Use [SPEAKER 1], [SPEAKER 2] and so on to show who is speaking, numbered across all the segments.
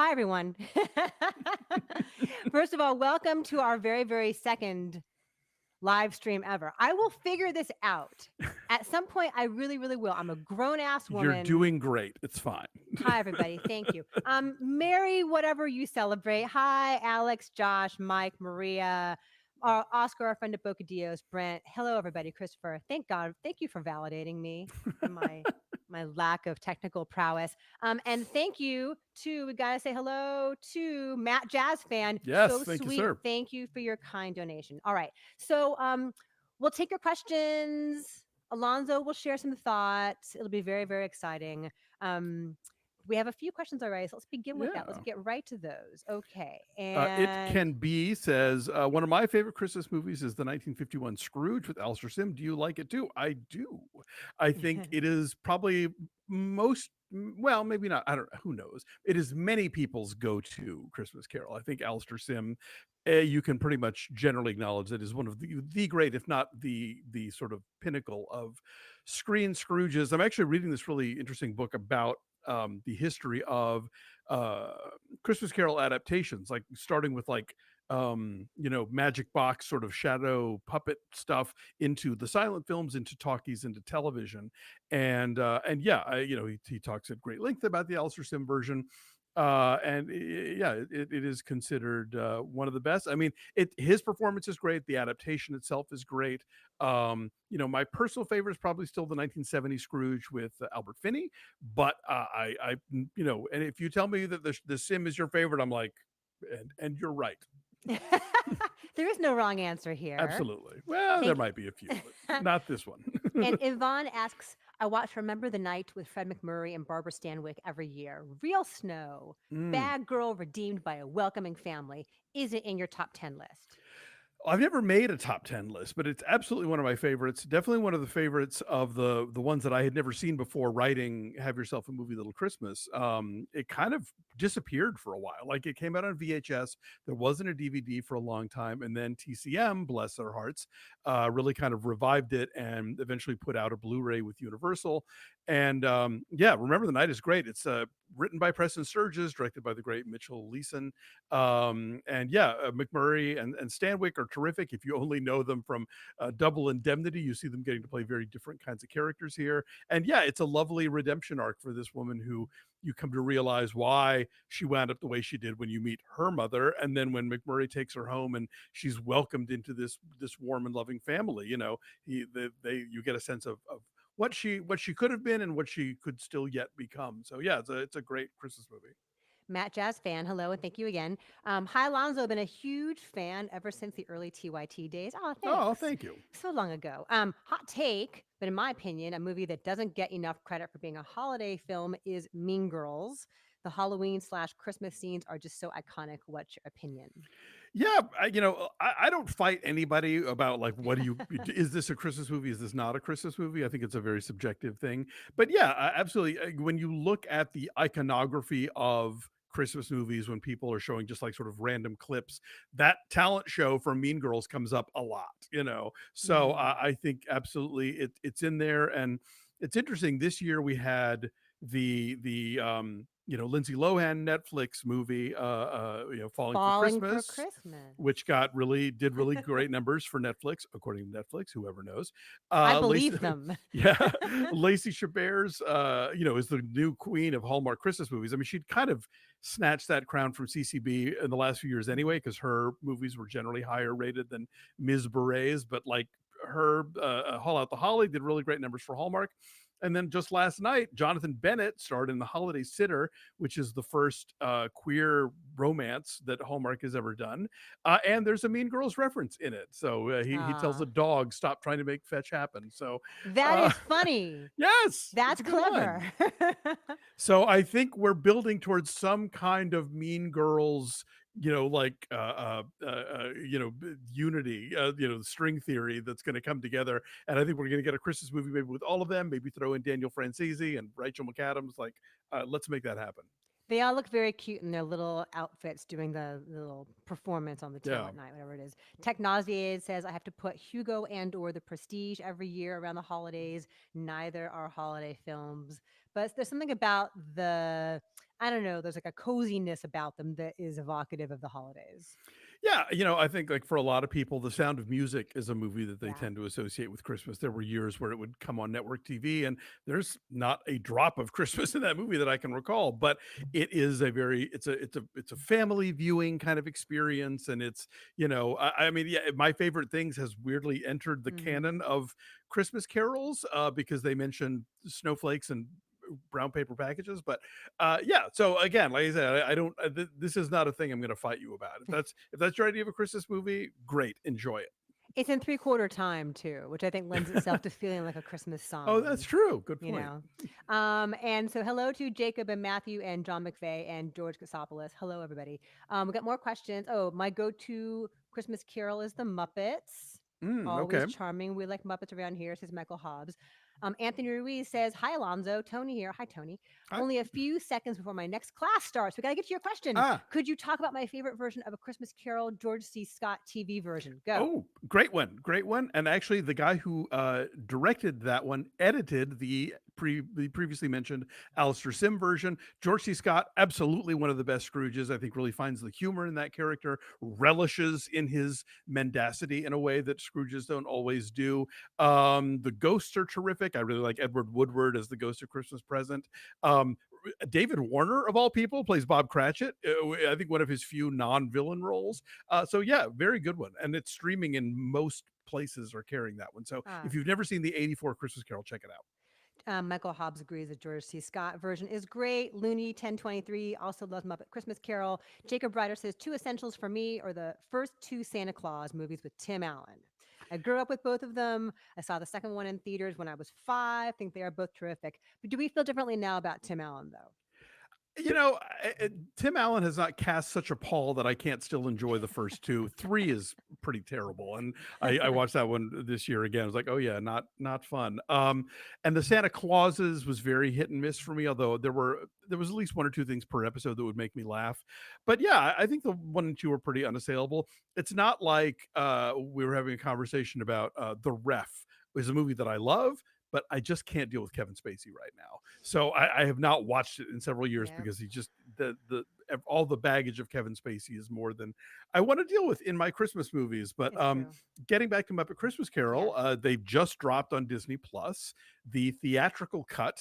[SPEAKER 1] Hi, everyone. First of all, welcome to our very, very second live stream ever. I will figure this out. At some point, I really, really will. I'm a grown ass
[SPEAKER 2] You're
[SPEAKER 1] woman.
[SPEAKER 2] doing great. It's fine.
[SPEAKER 1] Hi, everybody. Thank you. Merry whatever you celebrate. Hi, Alex, Josh, Mike, Maria, Oscar, our friend at Boca Dios, Brent. Hello, everybody. Christopher. Thank God. Thank you for validating me and my lack of technical prowess. And thank you to we gotta say hello to Matt Jazz fan.
[SPEAKER 2] Yes,
[SPEAKER 1] So
[SPEAKER 2] thank you,
[SPEAKER 1] sweet.
[SPEAKER 2] sir.
[SPEAKER 1] Thank you for your kind donation. All right. So we'll take your questions. Alonso will share some thoughts. It'll be very, very exciting. Um, we have a few questions already, so let's begin with that. Let's
[SPEAKER 2] Yeah.
[SPEAKER 1] get right to those. Okay.
[SPEAKER 2] It
[SPEAKER 1] And
[SPEAKER 2] Can be says one of my favorite Christmas movies is the 1951 Scrooge with Alistair Sim. Do you like it too? I do. I think it is probably well, maybe not. I don't. Who knows? It is many people's go-to Christmas Carol. I think Alistair Sim. You can pretty much generally acknowledge that is one of the great, if not the sort of pinnacle of screen Scrooges. I'm actually reading this really interesting book about the history of uh, Christmas Carol adaptations, like starting with magic box sort of shadow puppet stuff into the silent films, into talkies, into television, and yeah, he talks at great length about the Alistair Sim version. Yeah, it is considered one of the best. I mean, his performance is great. The adaptation itself is great. My personal favorite is probably still the 1970 Scrooge with Albert Finney, but and if you tell me that the Sim is your favorite, I'm like, and you're right.
[SPEAKER 1] there is no wrong answer here.
[SPEAKER 2] Absolutely. Well, there
[SPEAKER 1] Thank
[SPEAKER 2] might be a few, but not this one.
[SPEAKER 1] And Yvonne asks, I watch Remember the Night with Fred McMurray and Barbara Stanwyck every year. Real snow.
[SPEAKER 2] Mm.
[SPEAKER 1] Bad girl redeemed by a welcoming family. Is it in your top 10 list?
[SPEAKER 2] I've never made a top 10 list, but it's absolutely one of my favorites. Definitely one of the favorites of the ones that I had never seen before writing Have Yourself a Movie Little Christmas. It kind of disappeared for a while. Like it came out on VHS, there wasn't a DVD for a long time, and then TCM, bless their hearts, really kind of revived it and eventually put out a Blu-ray with Universal. And yeah, Remember the Night is great. It's written by Preston Sturges, directed by the great Mitchell Leeson. And yeah, McMurray and Stanwyck are terrific. If you only know them from Double Indemnity, you see them getting to play very different kinds of characters here. And yeah, it's a lovely redemption arc for this woman who you come to realize why she wound up the way she did when you meet her mother, and then when McMurray takes her home and she's welcomed into this warm and loving family. You get a sense of what she could have been and what she could still yet become. So yeah, it's a great Christmas movie.
[SPEAKER 1] Matt Jazz fan, hello and thank you again. Hi, Alonzo, been a huge fan ever since the early TYT days. Oh,
[SPEAKER 2] Oh,
[SPEAKER 1] thanks.
[SPEAKER 2] thank you.
[SPEAKER 1] So long ago. Hot take, but in my opinion, a movie that doesn't get enough credit for being a holiday film is Mean Girls. The Halloween/Christmas scenes are just so iconic. What's your opinion?
[SPEAKER 2] Yeah, I don't fight anybody about like what do you is this a Christmas movie? Is this not a Christmas movie? I think it's a very subjective thing. But yeah, absolutely. When you look at the iconography of Christmas movies, when people are showing just like sort of random clips, that talent show from Mean Girls comes up a lot. So
[SPEAKER 1] Mm.
[SPEAKER 2] I think absolutely it's in there, and it's interesting. This year we had the Lindsay Lohan Netflix movie, Falling for
[SPEAKER 1] Falling for
[SPEAKER 2] Christmas,
[SPEAKER 1] Christmas.
[SPEAKER 2] which did really great numbers for Netflix, according to Netflix. Whoever knows,
[SPEAKER 1] I
[SPEAKER 2] Lacey,
[SPEAKER 1] believe them.
[SPEAKER 2] yeah, Lacey Chabert's, is the new queen of Hallmark Christmas movies. I mean, she'd kind of snatched that crown from CCB in the last few years anyway, because her movies were generally higher rated than Ms. Beret's, but like her Haul Out the Holly did really great numbers for Hallmark. And then just last night, Jonathan Bennett starred in The Holiday Sitter, which is the first queer romance that Hallmark has ever done. And there's a Mean Girls reference in it. So he tells a
[SPEAKER 1] Ah,
[SPEAKER 2] dog, stop trying to make fetch happen. So,
[SPEAKER 1] that
[SPEAKER 2] uh,
[SPEAKER 1] is funny.
[SPEAKER 2] yes, it's
[SPEAKER 1] That's
[SPEAKER 2] a good line.
[SPEAKER 1] clever.
[SPEAKER 2] So I think we're building towards some kind of Mean Girls, unity, string theory that's going to come together. And I think we're going to get a Christmas movie maybe with all of them. Maybe throw in Daniel Franzese and Rachel McAdams. Like, let's make that happen.
[SPEAKER 1] They all look very cute in their little outfits doing the little performance on the till
[SPEAKER 2] Yeah.
[SPEAKER 1] at night, whatever it is. Technauseated says I have to put Hugo and or The Prestige every year around the holidays. Neither are holiday films, but there's something about the I don't know, there's like a coziness about them that is evocative of the holidays.
[SPEAKER 2] Yeah, I think like for a lot of people, The Sound of Music is a movie that they
[SPEAKER 1] Yeah.
[SPEAKER 2] tend to associate with Christmas. There were years where it would come on network TV, and there's not a drop of Christmas in that movie that I can recall. But it is a very, it's a family viewing kind of experience, and it's, I mean, yeah, my favorite things has weirdly entered the
[SPEAKER 1] Hmm.
[SPEAKER 2] canon of Christmas carols because they mentioned snowflakes and brown paper packages. But yeah, so again, like I said, I don't. This is not a thing I'm going to fight you about. If that's your idea of a Christmas movie, great, enjoy it.
[SPEAKER 1] It's in three-quarter time too, which I think lends itself to feeling like a Christmas
[SPEAKER 2] Oh, that's
[SPEAKER 1] song.
[SPEAKER 2] true. Good
[SPEAKER 1] You
[SPEAKER 2] point.
[SPEAKER 1] know. And so hello to Jacob and Matthew and John McVeigh and George Kasopoulos. Hello, everybody. We got more questions. Oh, my go-to Christmas carol is the Muppets. Always
[SPEAKER 2] Okay.
[SPEAKER 1] charming. We like Muppets around here, says Michael Hobbs. Anthony Ruiz says, hi, Alonzo. Tony here. Hi, Tony.
[SPEAKER 2] I,
[SPEAKER 1] Only a few seconds before my next class starts. We got to get to your question.
[SPEAKER 2] ah,
[SPEAKER 1] Could you talk about my favorite version of A Christmas Carol, George C. Scott TV version? Go.
[SPEAKER 2] Oh, great one, great one. And actually, the guy who directed that one edited the previously mentioned Alistair Sim version. George C. Scott, absolutely one of the best Scrooges. I think really finds the humor in that character, relishes in his mendacity in a way that Scrooges don't always do. The ghosts are terrific. I really like Edward Woodward as the Ghost of Christmas Present. Um, David Warner, of all people, plays Bob Cratchit. I think one of his few non-villain roles. So yeah, very good one, and it's streaming in most places are carrying that one. So
[SPEAKER 1] Ah,
[SPEAKER 2] if you've never seen the '84 Christmas Carol, check it out.
[SPEAKER 1] Michael Hobbs agrees that George C. Scott version is great. Looney 1023 also loves Muppet Christmas Carol. Jacob Ryder says two essentials for me are the first two Santa Claus movies with Tim Allen. I grew up with both of them. I saw the second one in theaters when I was 5. Think they are both terrific. But do we feel differently now about Tim Allen though?
[SPEAKER 2] Tim Allen has not cast such a pall that I can't still enjoy the first two. Three is pretty terrible, and I watched that one this year again. I was like, oh yeah, not fun. And the Santa Clauses was very hit and miss for me. Although there was at least one or two things per episode that would make me laugh. But yeah, I think the one and two are pretty unassailable. It's not like we were having a conversation about The Ref, which is a movie that I love, but I just can't deal with Kevin Spacey right now. So I have not watched it in several years
[SPEAKER 1] Yeah,
[SPEAKER 2] because he just the all the baggage of Kevin Spacey is more than I want to deal with in my Christmas movies. But
[SPEAKER 1] it's true.
[SPEAKER 2] getting back to Muppet Christmas Carol,
[SPEAKER 1] Yes.
[SPEAKER 2] they've just dropped on Disney Plus the theatrical cut.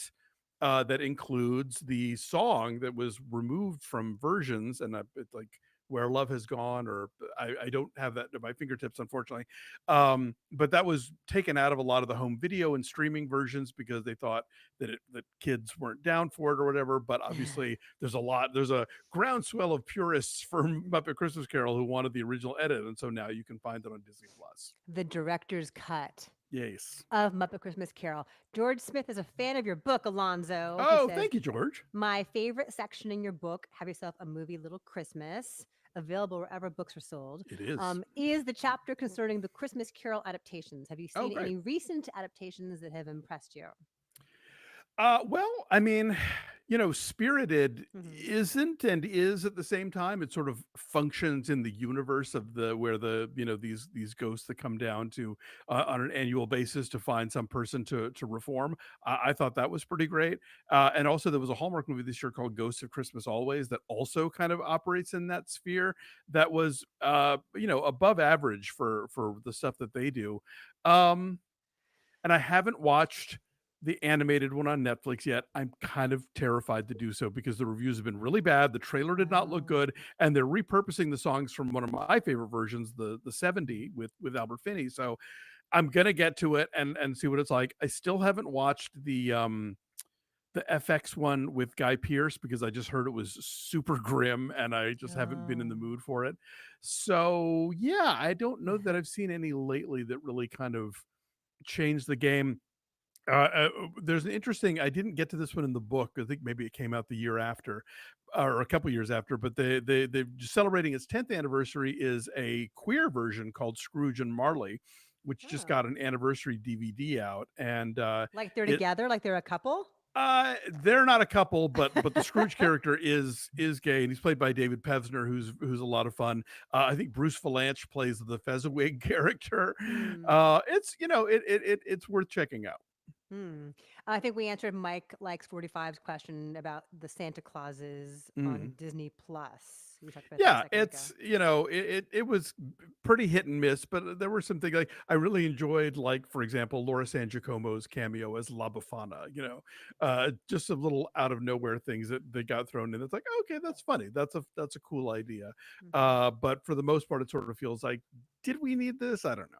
[SPEAKER 2] That includes the song that was removed from versions, and it's like "Where Love Has Gone," or I don't have that at my fingertips, unfortunately. But that was taken out of a lot of the home video and streaming versions because they thought that kids weren't down for it or whatever. But obviously, there's a groundswell of purists for Muppet Christmas Carol who wanted the original edit, and so now you can find it on Disney Plus.
[SPEAKER 1] The director's cut
[SPEAKER 2] Yes.
[SPEAKER 1] of Muppet Christmas Carol. George Smith is a fan of your book, Alonzo. He
[SPEAKER 2] Oh,
[SPEAKER 1] says,
[SPEAKER 2] thank you, George.
[SPEAKER 1] my favorite section in your book, Have Yourself a Movie Little Christmas, available wherever books are sold,
[SPEAKER 2] It is.
[SPEAKER 1] is the chapter concerning the Christmas Carol adaptations. Have you
[SPEAKER 2] Oh,
[SPEAKER 1] seen
[SPEAKER 2] great.
[SPEAKER 1] any recent adaptations that have impressed you?
[SPEAKER 2] Well, I mean, Spirited
[SPEAKER 1] Hmm.
[SPEAKER 2] isn't and is at the same time. It sort of functions in the universe of where these ghosts that come down to on an annual basis to find some person to reform. I thought that was pretty great. And also, there was a Hallmark movie this year called Ghosts of Christmas Always that also kind of operates in that sphere. That was above average for the stuff that they do. Um, and I haven't watched the animated one on Netflix yet. I'm kind of terrified to do so because the reviews have been really bad. The trailer did not look
[SPEAKER 1] Oh,
[SPEAKER 2] good, and they're repurposing the songs from one of my favorite versions, the 70 with Albert Finney. So I'm gonna get to it and see what it's like. I still haven't watched the FX one with Guy Pearce because I just heard it was super grim and I just haven't been in the
[SPEAKER 1] oh.
[SPEAKER 2] mood for it. So yeah, I don't know that I've seen any lately that really kind of changed the game. There's an interesting. I didn't get to this one in the book. I think maybe it came out the year after, or a couple years after. But they celebrating its 10th anniversary is a queer version called Scrooge and Marley, which just
[SPEAKER 1] Oh.
[SPEAKER 2] got an anniversary DVD out, and
[SPEAKER 1] Like they're
[SPEAKER 2] it.
[SPEAKER 1] together, like they're a couple?
[SPEAKER 2] They're not a couple, but the Scrooge character is gay, and he's played by David Pevsner, who's a lot of fun. I think Bruce Valanche plays the Fezziwig character.
[SPEAKER 1] Hmm.
[SPEAKER 2] It's it's worth checking out.
[SPEAKER 1] Hmm. I think we answered Mike likes 45's question about the Santa Clauses on
[SPEAKER 2] Mm.
[SPEAKER 1] Disney Plus. We talked about that a
[SPEAKER 2] Yeah,
[SPEAKER 1] second ago.
[SPEAKER 2] it's it was pretty hit and miss, but there were some things like I really enjoyed, like for example, Laura San Giacomo's cameo as La Befana. Just some little out of nowhere things that they got thrown in. It's like okay, that's funny. That's a cool idea.
[SPEAKER 1] Mhm.
[SPEAKER 2] But for the most part, it sort of feels like, did we need this? I don't know.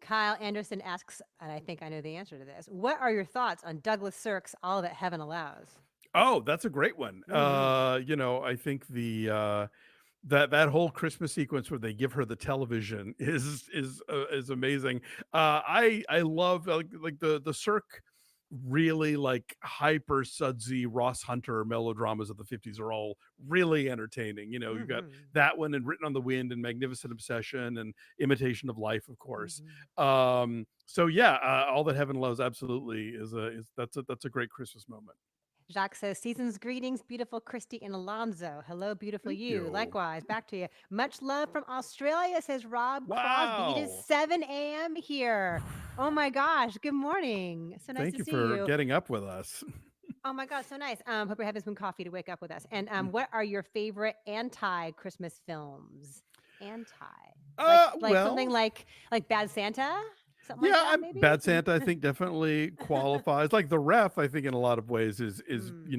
[SPEAKER 1] Kyle Anderson asks, and I think I know the answer to this. What are your thoughts on Douglas Sirk's All That Heaven Allows?
[SPEAKER 2] Oh, that's a great one.
[SPEAKER 1] Hmm.
[SPEAKER 2] I think that whole Christmas sequence where they give her the television is amazing. I love like the Cirque really like hyper sudsy Ross Hunter melodramas of the 50s are all really entertaining. You've got
[SPEAKER 1] Hmm.
[SPEAKER 2] that one and Written on the Wind and Magnificent Obsession and Imitation of Life, of course.
[SPEAKER 1] Hmm.
[SPEAKER 2] So yeah, All That Heaven Loves absolutely is that's a great Christmas moment.
[SPEAKER 1] Jacques says, Season's greetings, beautiful Christy and Alonzo. Hello, beautiful
[SPEAKER 2] Thank
[SPEAKER 1] you.
[SPEAKER 2] you.
[SPEAKER 1] Likewise, back to you. Much love from Australia, says Rob Crosby. It is
[SPEAKER 2] Wow.
[SPEAKER 1] 7 a.m. here. Oh my gosh. Good morning. So nice
[SPEAKER 2] Thank
[SPEAKER 1] to
[SPEAKER 2] you
[SPEAKER 1] see
[SPEAKER 2] for
[SPEAKER 1] you.
[SPEAKER 2] getting up with us.
[SPEAKER 1] Oh my God, so nice. Hope you're having some coffee to wake up with us. And what are your favorite anti-Christmas films? Anti, like something
[SPEAKER 2] Well,
[SPEAKER 1] like Bad Santa, something like
[SPEAKER 2] yeah,
[SPEAKER 1] that,
[SPEAKER 2] I'm
[SPEAKER 1] maybe.
[SPEAKER 2] Bad Santa, I think definitely qualifies. Like The Ref, I think in a lot of ways is
[SPEAKER 1] Hmm.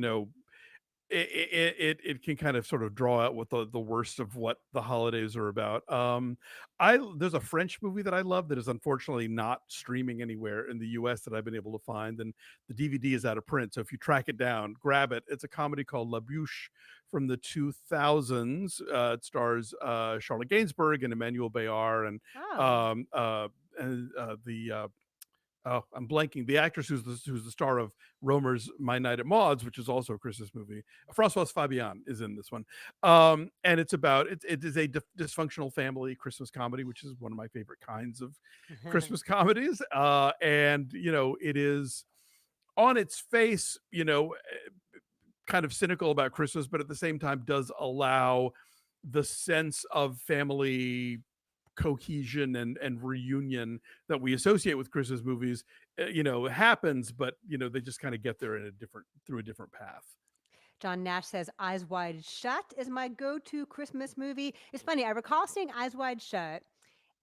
[SPEAKER 2] it can kind of sort of draw out what the worst of what the holidays are about. I There's a French movie that I love that is unfortunately not streaming anywhere in the US that I've been able to find, and the DVD is out of print. So if you track it down, grab it. It's a comedy called La Bouche from the 2000s. It stars Charlotte Gainsbourg and Emmanuel Bayard
[SPEAKER 1] Oh.
[SPEAKER 2] um, uh, the oh, I'm blanking. The actress who's the star of Romer's My Night at Maud's, which is also a Christmas movie. Françoise Fabian is in this one, and it is a dysfunctional family Christmas comedy, which is one of my favorite kinds of Christmas comedies. And it is on its face, kind of cynical about Christmas, but at the same time does allow the sense of family cohesion and reunion that we associate with Christmas movies, happens, but they just kind of get there in a different through a different path.
[SPEAKER 1] John Nash says Eyes Wide Shut is my go-to Christmas movie. It's funny, I recall seeing Eyes Wide Shut,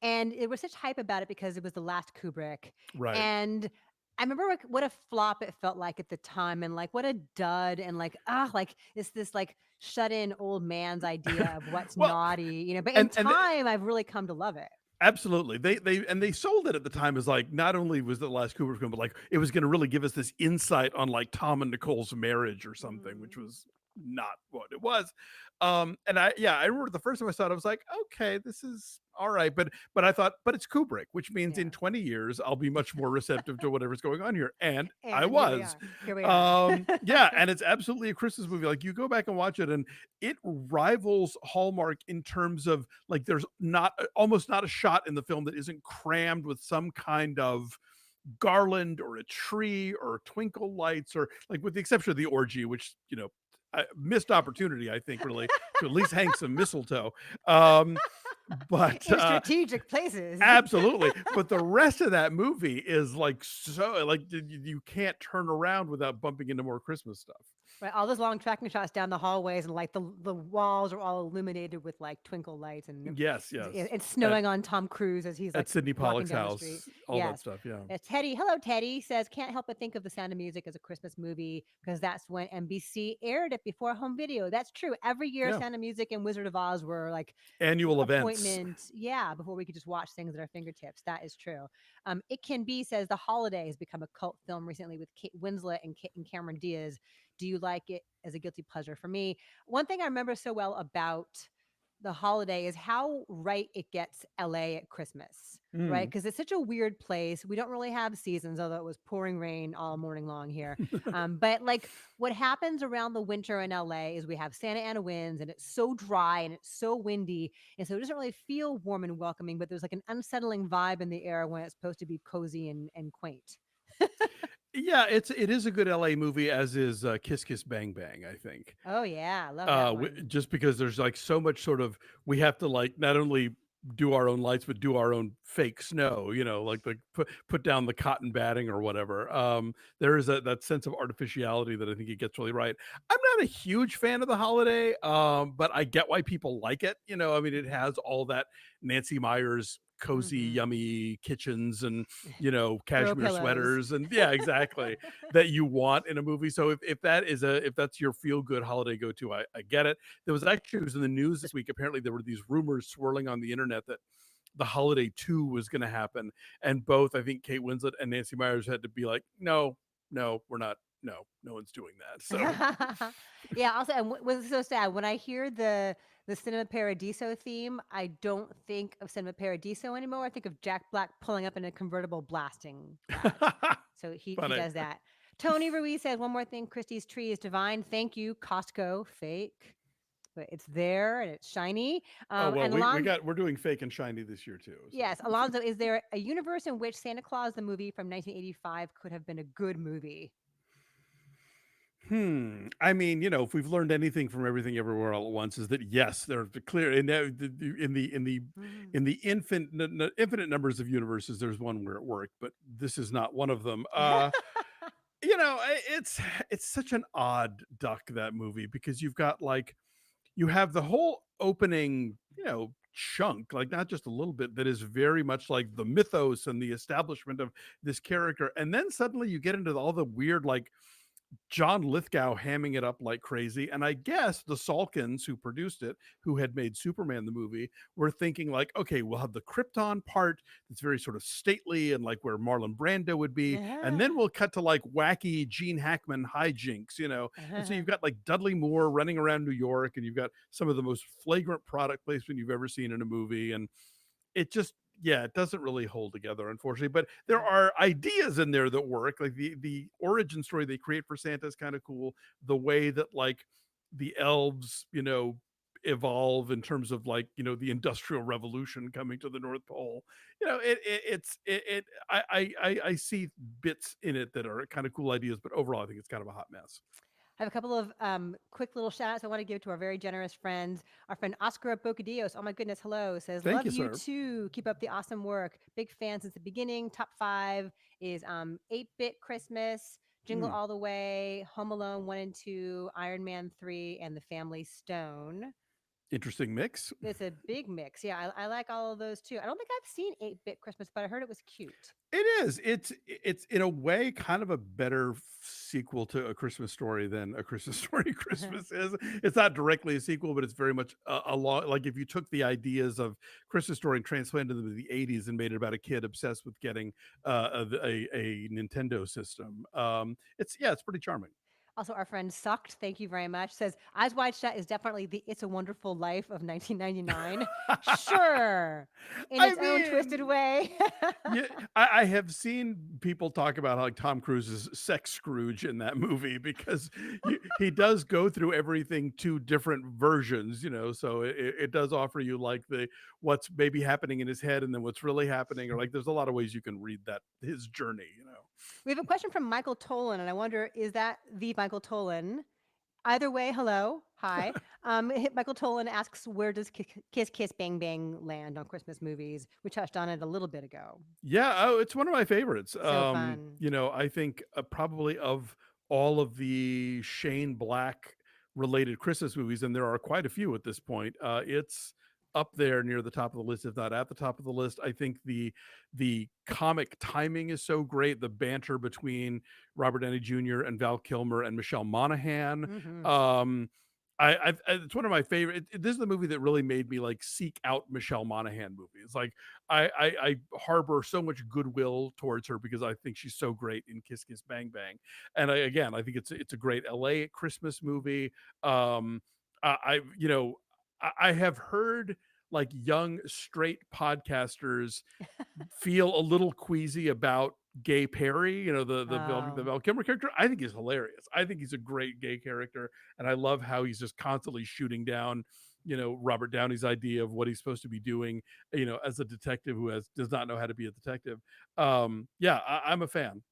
[SPEAKER 1] and there was such hype about it because it was the last Kubrick.
[SPEAKER 2] Right.
[SPEAKER 1] And I remember like what a flop it felt like at the time, and like what a dud, and like like it's this like shut in old man's idea of what's
[SPEAKER 2] Well,
[SPEAKER 1] naughty, But in
[SPEAKER 2] and
[SPEAKER 1] time, I've really come to love it.
[SPEAKER 2] absolutely. They sold it at the time as like not only was it the last Kubrick film, but like it was going to really give us this insight on like Tom and Nicole's marriage or something, which
[SPEAKER 1] Mhm.
[SPEAKER 2] was not what it was. And I remember the first time I saw it, I was like, okay, this is all right, but I thought, but it's Kubrick, which means in
[SPEAKER 1] Yeah.
[SPEAKER 2] 20 years I'll be much more receptive to whatever's going on here, and I
[SPEAKER 1] And here we
[SPEAKER 2] was.
[SPEAKER 1] are. Here we are.
[SPEAKER 2] Yeah, and it's absolutely a Christmas movie. Like you go back and watch it, and it rivals Hallmark in terms of like there's not almost not a shot in the film that isn't crammed with some kind of garland or a tree or twinkle lights, or like with the exception of the orgy, which missed opportunity, I think, really to at least hang some mistletoe. um but
[SPEAKER 1] In strategic places.
[SPEAKER 2] Absolutely. But the rest of that movie is like so like you can't turn around without bumping into more Christmas stuff.
[SPEAKER 1] Right, all those long tracking shots down the hallways, and like the walls are all illuminated with like twinkle lights, and
[SPEAKER 2] Yes, yes.
[SPEAKER 1] it's
[SPEAKER 2] At
[SPEAKER 1] snowing on Tom Cruise as he's
[SPEAKER 2] at
[SPEAKER 1] like
[SPEAKER 2] Sidney
[SPEAKER 1] walking
[SPEAKER 2] Pollock's
[SPEAKER 1] down the street.
[SPEAKER 2] house, all that
[SPEAKER 1] Yes.
[SPEAKER 2] stuff, yeah.
[SPEAKER 1] Teddy, hello Teddy, says can't help but think of The Sound of Music as a Christmas movie because that's when NBC aired it before home video. That's true. Every year,
[SPEAKER 2] Yeah.
[SPEAKER 1] Sound of Music and Wizard of Oz were like
[SPEAKER 2] Annual events.
[SPEAKER 1] appointment, yeah, before we could just watch things at our fingertips. That is true. It Can Be says The Holiday has become a cult film recently with Kate Winslet and Cameron Diaz. Do you like it as a guilty pleasure? For me, one thing I remember so well about The Holiday is how right it gets LA at Christmas, right?
[SPEAKER 2] Mm.
[SPEAKER 1] Because it's such a weird place. We don't really have seasons, although it was pouring rain all morning long here. But like what happens around the winter in LA is we have Santa Ana winds, and it's so dry and it's so windy. And so it doesn't really feel warm and welcoming, but there's like an unsettling vibe in the air when it's supposed to be cozy and quaint.
[SPEAKER 2] Yeah, it is a good LA movie, as is Kiss Kiss Bang Bang, I think.
[SPEAKER 1] Oh, yeah. I love that one.
[SPEAKER 2] Just because there's like so much sort of we have to like not only do our own lights, but do our own fake snow, like the put down the cotton batting or whatever. There is that sense of artificiality that I think it gets really right. I'm not a huge fan of the holiday, but I get why people like it. I mean, it has all that Nancy Meyers cozy,
[SPEAKER 1] Hmm.
[SPEAKER 2] yummy kitchens and
[SPEAKER 1] Throw
[SPEAKER 2] cashmere
[SPEAKER 1] pillows.
[SPEAKER 2] sweaters and yeah, exactly that you want in a movie. So if that's your feel good holiday go to, I get it. There was actually, it was in the news this week. Apparently, there were these rumors swirling on the internet that the Holiday 2 was going to happen, and both I think Kate Winslet and Nancy Meyers had to be like, no, no, we're not. No one's doing that. So
[SPEAKER 1] Yeah. Also, and what's so sad when I hear the Cinema Paradiso theme, I don't think of Cinema Paradiso anymore. I think of Jack Black pulling up in a convertible, blasting that. So he
[SPEAKER 2] funny.
[SPEAKER 1] does that. Tony Ruiz says one more thing. Christie's tree is divine. Thank you, Costco. Fake, but it's there and it's shiny.
[SPEAKER 2] Oh well,
[SPEAKER 1] And
[SPEAKER 2] we're doing fake and shiny this year too. So
[SPEAKER 1] Yes, Alonso, is there a universe in which Santa Claus the movie from 1985 could have been a good movie?
[SPEAKER 2] I mean, if we've learned anything from Everything Everywhere All at Once, is that yes, there are clear
[SPEAKER 1] Mhm.
[SPEAKER 2] in the infinite numbers of universes, there's one where it worked, but this is not one of them. It's such an odd duck, that movie, because you have the whole opening, chunk, like not just a little bit, that is very much like the mythos and the establishment of this character, and then suddenly you get into all the weird, like John Lithgow hamming it up like crazy. And I guess the Salkins who produced it, who had made Superman the movie, were thinking like, okay, we'll have the Krypton part that's very sort of stately and like where Marlon Brando would be, and then we'll cut to like wacky Gene Hackman hijinks, And so you've got like Dudley Moore running around New York, and you've got some of the most flagrant product placement you've ever seen in a movie, and it just, yeah, it doesn't really hold together, unfortunately. But there are ideas in there that work, like the origin story they create for Santa is kind of cool. The way that like the elves, evolve in terms of like the industrial revolution coming to the North Pole. I see bits in it that are kind of cool ideas, but overall I think it's kind of a hot mess.
[SPEAKER 1] I have a couple of quick little shout outs I want to give to our very generous friends. Our friend Oscar of Bocadillos, oh my goodness, hello, says,
[SPEAKER 2] Thank
[SPEAKER 1] love
[SPEAKER 2] you,
[SPEAKER 1] you
[SPEAKER 2] sir.
[SPEAKER 1] too. Keep up the awesome work. Big fan since the beginning. Top five is 8-Bit Christmas, Jingle
[SPEAKER 2] Hmm.
[SPEAKER 1] All the Way, Home Alone 1 and 2, Iron Man 3, and The Family Stone.
[SPEAKER 2] Interesting mix.
[SPEAKER 1] It's a big mix. Yeah, I like all of those too. I don't think I've seen 8-Bit Christmas, but I heard it was cute.
[SPEAKER 2] It is. It's in a way kind of a better sequel to A Christmas Story than A Christmas Story Christmas is. It's not directly a sequel, but it's very much a lot like if you took the ideas of Christmas Story and transplanted them to the '80s and made it about a kid obsessed with getting a Nintendo system. It's pretty charming.
[SPEAKER 1] Also, our friend Sucked, thank you very much, says Eyes Wide Shut is definitely the It's a Wonderful Life of 1999. Sure, in
[SPEAKER 2] I
[SPEAKER 1] its own twisted
[SPEAKER 2] mean,
[SPEAKER 1] way.
[SPEAKER 2] yeah, I have seen people talk about how like Tom Cruise's sex Scrooge in that movie, because he does go through everything to different versions, so it does offer you like the what's maybe happening in his head and then what's really happening, or like there's a lot of ways you can read that his journey.
[SPEAKER 1] We have a question from Michael Tolan, and I wonder, is that the Michael Tolan? Either way, hello, hi. Michael Tolan asks, where does Kiss Kiss Bang Bang land on Christmas movies? We touched on it a little bit ago.
[SPEAKER 2] Yeah, oh, it's one of my favorites.
[SPEAKER 1] So fun.
[SPEAKER 2] I think probably of all of the Shane Black related Christmas movies, and there are quite a few at this point. It's up there near the top of the list, if not at the top of the list. I think the comic timing is so great. The banter between Robert Downey Jr. and Val Kilmer and Michelle Monaghan.
[SPEAKER 1] Hmm.
[SPEAKER 2] Um, it's one of my favorite. This is the movie that really made me like seek out Michelle Monaghan movies. Like I harbor so much goodwill towards her because I think she's so great in Kiss Kiss Bang Bang, and I think it's a great LA Christmas movie. Um, I you know I have heard like young straight podcasters feel a little queasy about Gay Perry, the
[SPEAKER 1] Oh.
[SPEAKER 2] Val Kilmer character. I think he's hilarious. I think he's a great gay character, and I love how he's just constantly shooting down, Robert Downey's idea of what he's supposed to be doing, as a detective who does not know how to be a detective. Yeah, I'm a fan.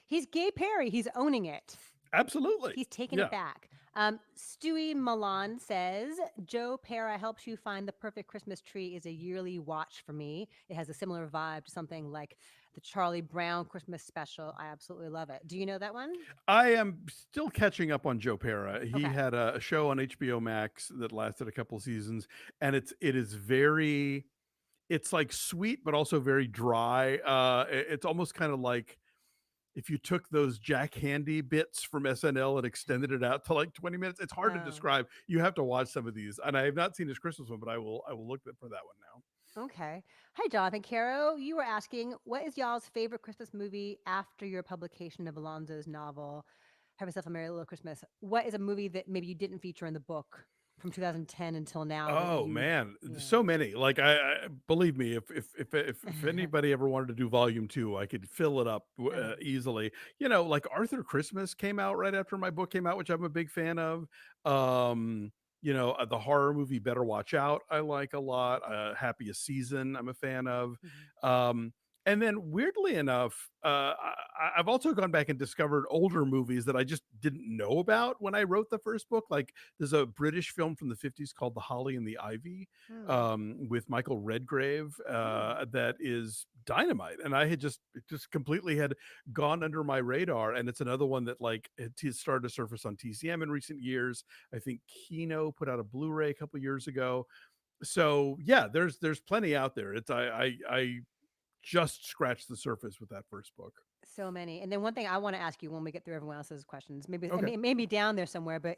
[SPEAKER 1] He's Gay Perry. He's owning it.
[SPEAKER 2] Absolutely.
[SPEAKER 1] He's taking it
[SPEAKER 2] Yeah.
[SPEAKER 1] back. Stewie Milan says, Joe Pera helps you find the perfect Christmas tree is a yearly watch for me. It has a similar vibe to something like the Charlie Brown Christmas special. I absolutely love it. Do you know that one?
[SPEAKER 2] I am still catching up on Joe Pera. He
[SPEAKER 1] Okay.
[SPEAKER 2] had a show on HBO Max that lasted a couple seasons, and it is very, it's like sweet but also very dry. It's almost kind of like if you took those Jack Handy bits from SNL and extended it out to like 20 minutes. It's hard to
[SPEAKER 1] Oh,
[SPEAKER 2] describe. You have to watch some of these, and I have not seen his Christmas one, but I will look for that one now.
[SPEAKER 1] okay. Hi, Jonathan Caro. You were asking, what is y'all's favorite Christmas movie after your publication of Alonso's novel, Have Yourself a Merry Little Christmas? What is a movie that maybe you didn't feature in the book from 2010 until now that
[SPEAKER 2] Oh
[SPEAKER 1] you,
[SPEAKER 2] man,
[SPEAKER 1] yeah.
[SPEAKER 2] so many. Like I believe me, if anybody ever wanted to do volume two, I could fill it up easily. Like Arthur Christmas came out right after my book came out, which I'm a big fan of. Um, the horror movie Better Watch Out, I like a lot. Happiest Season, I'm a fan of.
[SPEAKER 1] Mhm.
[SPEAKER 2] Um, and then weirdly enough, I've also gone back and discovered older movies that I just didn't know about when I wrote the first book. Like there's a British film from the 50s called The Holly and the Ivy,
[SPEAKER 1] Mm.
[SPEAKER 2] with Michael Redgrave,
[SPEAKER 1] Oh.
[SPEAKER 2] that is dynamite. And I had just completely had gone under my radar. And it's another one that like it started to surface on TCM in recent years. I think Kino put out a Blu-ray a couple years ago. So yeah, there's plenty out there. It's I just scratched the surface with that first book.
[SPEAKER 1] So many. And then one thing I want to ask you when we get through everyone else's questions, maybe
[SPEAKER 2] Okay,
[SPEAKER 1] it may be down there somewhere, but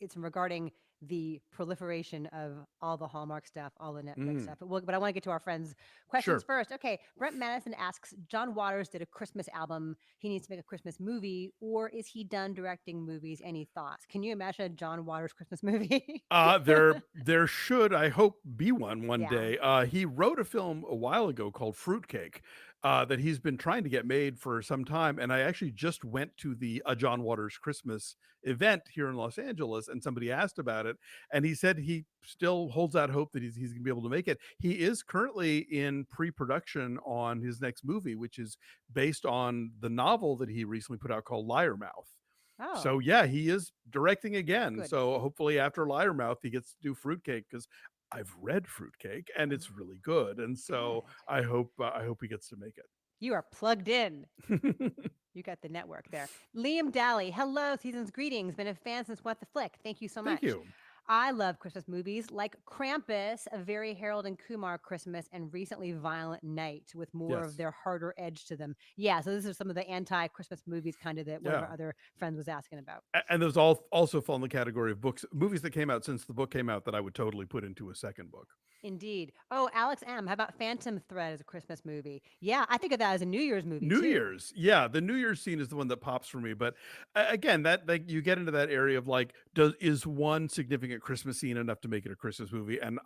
[SPEAKER 1] it's regarding the proliferation of all the Hallmark stuff, all the Netflix
[SPEAKER 2] mm,
[SPEAKER 1] stuff. But I want to get to our friends' questions
[SPEAKER 2] sure.
[SPEAKER 1] first. Okay, Brent Madison asks, John Waters did a Christmas album. He needs to make a Christmas movie, or is he done directing movies? Any thoughts? Can you imagine a John Waters Christmas movie?
[SPEAKER 2] There should, I hope, be one
[SPEAKER 1] Yeah.
[SPEAKER 2] day. He wrote a film a while ago called Fruitcake, that he's been trying to get made for some time. And I actually just went to the John Waters Christmas event here in Los Angeles, and somebody asked about it, and he said he still holds out hope that he's going to be able to make it. He is currently in pre-production on his next movie, which is based on the novel that he recently put out called Liar Mouth. So
[SPEAKER 1] Oh,
[SPEAKER 2] yeah, he is directing again.
[SPEAKER 1] good.
[SPEAKER 2] So hopefully after Liarmouth, he gets to do Fruitcake because I've read Fruitcake and it's really good. And so
[SPEAKER 1] Good.
[SPEAKER 2] I hope he gets to make
[SPEAKER 1] You are plugged in.
[SPEAKER 2] it.
[SPEAKER 1] You got the network there. Liam Dally, hello, season's greetings. Been a fan since What the Flick. Thank you so
[SPEAKER 2] Thank
[SPEAKER 1] much.
[SPEAKER 2] you.
[SPEAKER 1] I love Christmas movies like Krampus, a very Harold and Kumar Christmas, and recently Violent Night with more of
[SPEAKER 2] Yes.
[SPEAKER 1] their harder edge to them. Yeah, so these are some of the anti-Christmas movies, kind of that one of
[SPEAKER 2] Yeah.
[SPEAKER 1] our other friends was asking about.
[SPEAKER 2] And those all also fall in the category of movies that came out since the book came out that I would totally put into a second book.
[SPEAKER 1] Indeed. Oh, Alex M. How about Phantom Thread as a Christmas movie? Yeah, I think of that as a New Year's movie
[SPEAKER 2] New
[SPEAKER 1] too.
[SPEAKER 2] Year's, yeah, the New Year's scene is the one that pops for me. But again, that like you get into that area of like, is one significant Christmas scene enough to make it a Christmas movie? And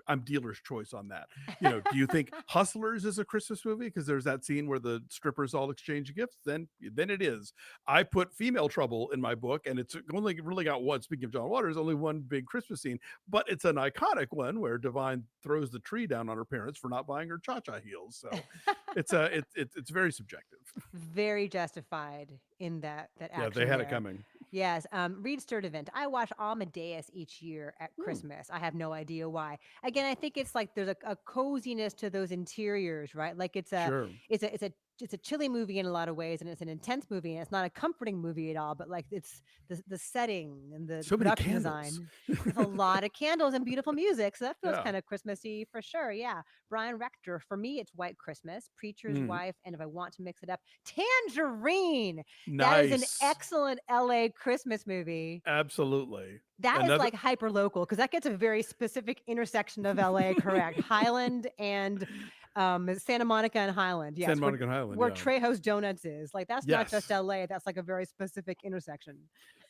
[SPEAKER 2] I'm dealer's choice on that. Do you think Hustlers is a Christmas movie because there's that scene where the strippers all exchange gifts? Then it is. I put Female Trouble in my book, and it's only really got one. Speaking of John Waters, only one big Christmas scene, but it's an iconic one where Divine throws the tree down on her parents for not buying her cha-cha heels. So it's very subjective.
[SPEAKER 1] Very justified in that
[SPEAKER 2] Yeah, they
[SPEAKER 1] action
[SPEAKER 2] had it
[SPEAKER 1] there.
[SPEAKER 2] coming.
[SPEAKER 1] Yes, Reed Sturdivant. I watch Amadeus each year at
[SPEAKER 2] Hmm,
[SPEAKER 1] Christmas. I have no idea why. Again, I think it's like there's a coziness to those interiors, right? Like
[SPEAKER 2] sure.
[SPEAKER 1] it's a chilly movie in a lot of ways, and it's an intense movie, and it's not a comforting movie at all. But like it's the setting and the
[SPEAKER 2] So many
[SPEAKER 1] production
[SPEAKER 2] candles.
[SPEAKER 1] design with a lot of candles and beautiful music, so that feels
[SPEAKER 2] Yeah.
[SPEAKER 1] kind of Christmassy for sure. Yeah, Brian Rector. For me, it's White Christmas, Preacher's
[SPEAKER 2] Mm,
[SPEAKER 1] Wife, and if I want to mix it up, Tangerine. That is an
[SPEAKER 2] nice.
[SPEAKER 1] excellent LA Christmas movie.
[SPEAKER 2] Absolutely.
[SPEAKER 1] That is
[SPEAKER 2] Another
[SPEAKER 1] like hyper local because that gets a very specific intersection of LA, correct? Highland and Santa Monica and Highland.
[SPEAKER 2] San
[SPEAKER 1] Yes,
[SPEAKER 2] Monica Highland,
[SPEAKER 1] where
[SPEAKER 2] yeah.
[SPEAKER 1] Trejo's Donuts is. Like that's not just
[SPEAKER 2] Yes.
[SPEAKER 1] LA, that's like a very specific intersection.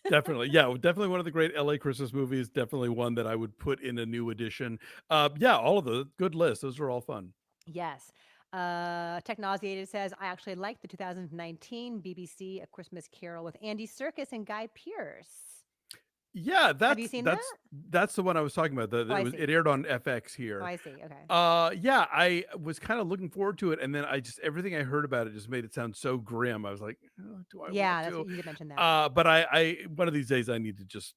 [SPEAKER 2] Definitely. Yeah, definitely one of the great LA Christmas movies. Definitely one that I would put in a new edition. Yeah, all of the good lists. Those are all fun.
[SPEAKER 1] Yes. Technauseated says, I actually like the 2019 BBC A Christmas Carol with Andy Serkis and Guy Pearce.
[SPEAKER 2] Yeah,
[SPEAKER 1] Have you seen that?
[SPEAKER 2] that's the one I was talking about.
[SPEAKER 1] Oh, I
[SPEAKER 2] It
[SPEAKER 1] see.
[SPEAKER 2] aired on FX
[SPEAKER 1] Oh,
[SPEAKER 2] here.
[SPEAKER 1] I see. Okay.
[SPEAKER 2] Yeah, I was kind of looking forward to it, and then I just everything I heard about it just made it sound so grim. I was like, do I want
[SPEAKER 1] Yeah, that's
[SPEAKER 2] to?
[SPEAKER 1] what you did mention that.
[SPEAKER 2] But I one of these days I need to just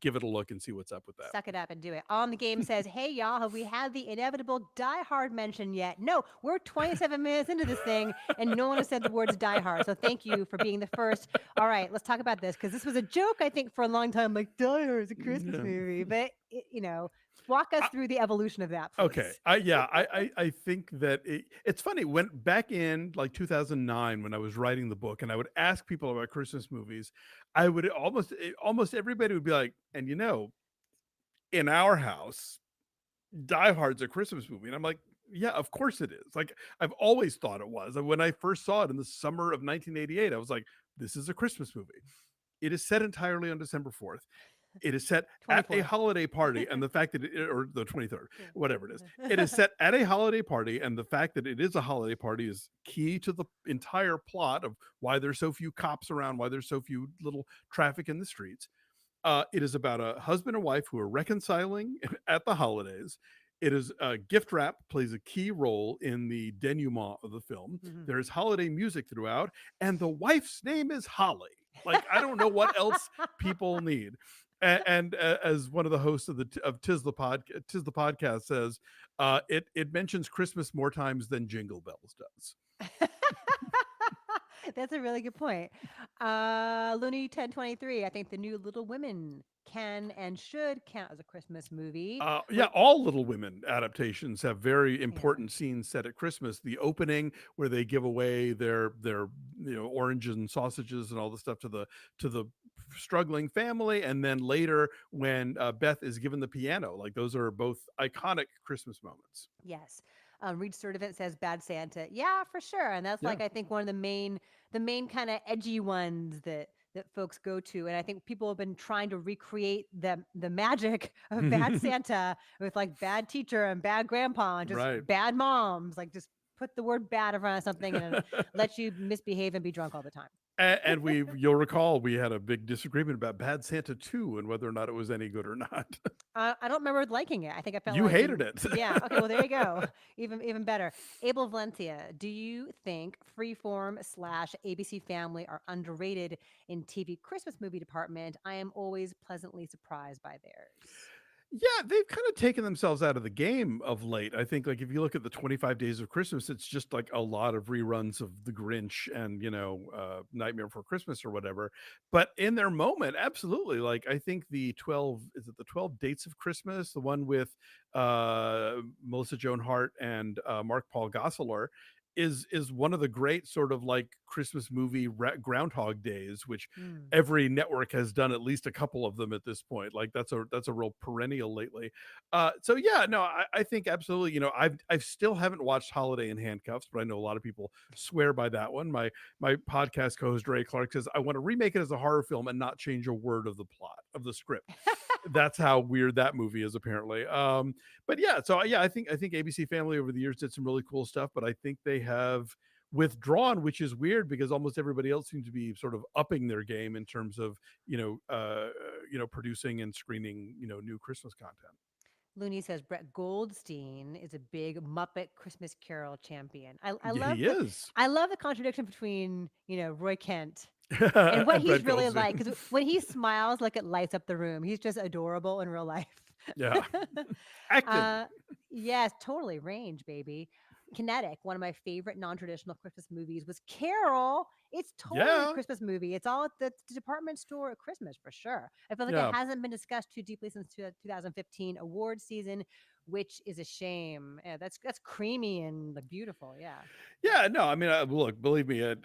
[SPEAKER 2] give it a look and see what's up with that.
[SPEAKER 1] Suck it up and do it. On the game says, "Hey y'all, have we had the inevitable Die Hard mention yet?" No, we're 27 minutes into this thing, and no one has said the words Die Hard. So thank you for being the first. All right, let's talk about this because this was a joke I think for a long time. Like Die Hard is a Christmas
[SPEAKER 2] Yeah.
[SPEAKER 1] movie, but walk us through the evolution of that,
[SPEAKER 2] Okay.
[SPEAKER 1] please.
[SPEAKER 2] I think that it's funny when back in like 2009 when I was writing the book and I would ask people about Christmas movies, I would almost everybody would be like, and in our house, Die Hard's a Christmas movie. And I'm like, yeah, of course it is. Like I've always thought it was. And when I first saw it in the summer of 1988, I was like, this is a Christmas movie. It is set entirely on December 4th. It is set at a
[SPEAKER 1] 24th.
[SPEAKER 2] holiday party, and the fact that or the 23rd, whatever it is, it is
[SPEAKER 1] Yeah.
[SPEAKER 2] set at a holiday party, and the fact that it is a holiday party is key to the entire plot of why there's so few cops around, why there's so few little traffic in the streets. It is about a husband and wife who are reconciling at the holidays. It is gift wrap plays a key role in the denouement of the film.
[SPEAKER 1] Mhm.
[SPEAKER 2] There is holiday music throughout, and the wife's name is Holly. Like I don't know what else people need. And as one of the hosts of Tis the podcast says, it mentions Christmas more times than Jingle Bells does.
[SPEAKER 1] That's a really good point. Looney 1023. I think the new Little Women can and should count as a Christmas movie.
[SPEAKER 2] Yeah, all Little Women adaptations have very
[SPEAKER 1] Yeah.
[SPEAKER 2] important scenes set at Christmas. The opening where they give away their oranges and sausages and all the stuff to the struggling family, and then later when Beth is given the piano, like those are both iconic Christmas moments.
[SPEAKER 1] Yes. Reed Sturdivant says Bad Santa. Yeah, for sure. And that's
[SPEAKER 2] Yeah.
[SPEAKER 1] like I think one of the main kind of edgy ones that folks go to. And I think people have been trying to recreate the magic of Bad Santa with like bad teacher and bad grandpa and just
[SPEAKER 2] Right.
[SPEAKER 1] bad moms. Like just put the word bad in front of something and it lets you misbehave and be drunk all the time.
[SPEAKER 2] And you'll recall we had a big disagreement about Bad Santa 2 and whether or not it was any good or not.
[SPEAKER 1] I don't remember liking it. I think I felt
[SPEAKER 2] You
[SPEAKER 1] like
[SPEAKER 2] hated it.
[SPEAKER 1] yeah. Okay. Well, there you go. Even better. Abel Valencia, do you think Freeform slash ABC Family are underrated in TV Christmas movie department? I am always pleasantly surprised by theirs.
[SPEAKER 2] Yeah, they've kind of taken themselves out of the game of late. I think, like, if you look at the 25 Days of Christmas, it's just like a lot of reruns of The Grinch and, Nightmare Before Christmas or whatever. But in their moment, absolutely. Like, I think is it the 12 Dates of Christmas, the one with Melissa Joan Hart and Mark Paul Gosselaar, is one of the great sort of like Christmas movie Groundhog Days, which
[SPEAKER 1] Hmm.
[SPEAKER 2] every network has done at least a couple of them at this point. Like that's a real perennial lately. So yeah, no, I think absolutely. I still haven't watched Holiday in Handcuffs, but I know a lot of people swear by that one. My podcast co-host Ray Clark says I want to remake it as a horror film and not change a word of the plot of the script. That's how weird that movie is apparently. But yeah, so yeah, I think ABC Family over the years did some really cool stuff, but I think they have withdrawn, which is weird because almost everybody else seems to be sort of upping their game in terms of producing and screening new Christmas content.
[SPEAKER 1] Looney says Brett Goldstein is a big Muppet Christmas Carol champion. I
[SPEAKER 2] Yeah,
[SPEAKER 1] love
[SPEAKER 2] he
[SPEAKER 1] the
[SPEAKER 2] is.
[SPEAKER 1] I love the contradiction between Roy Kent and what
[SPEAKER 2] And
[SPEAKER 1] he's
[SPEAKER 2] Brett
[SPEAKER 1] really like,
[SPEAKER 2] Goldstein.
[SPEAKER 1] because when he smiles, like it lights up the room. He's just adorable in real life.
[SPEAKER 2] Yeah, acting.
[SPEAKER 1] uh, yes, totally range, baby. Kinetic, one of my favorite non-traditional Christmas movies was Carol. It's totally a
[SPEAKER 2] Yeah,
[SPEAKER 1] Christmas movie. It's all at the department store at Christmas for sure. I feel like it
[SPEAKER 2] yeah.
[SPEAKER 1] hasn't been discussed too deeply since 2015 award season, which is a shame. Yeah, that's creamy and like beautiful. Yeah.
[SPEAKER 2] Yeah, no, I mean, look, believe me,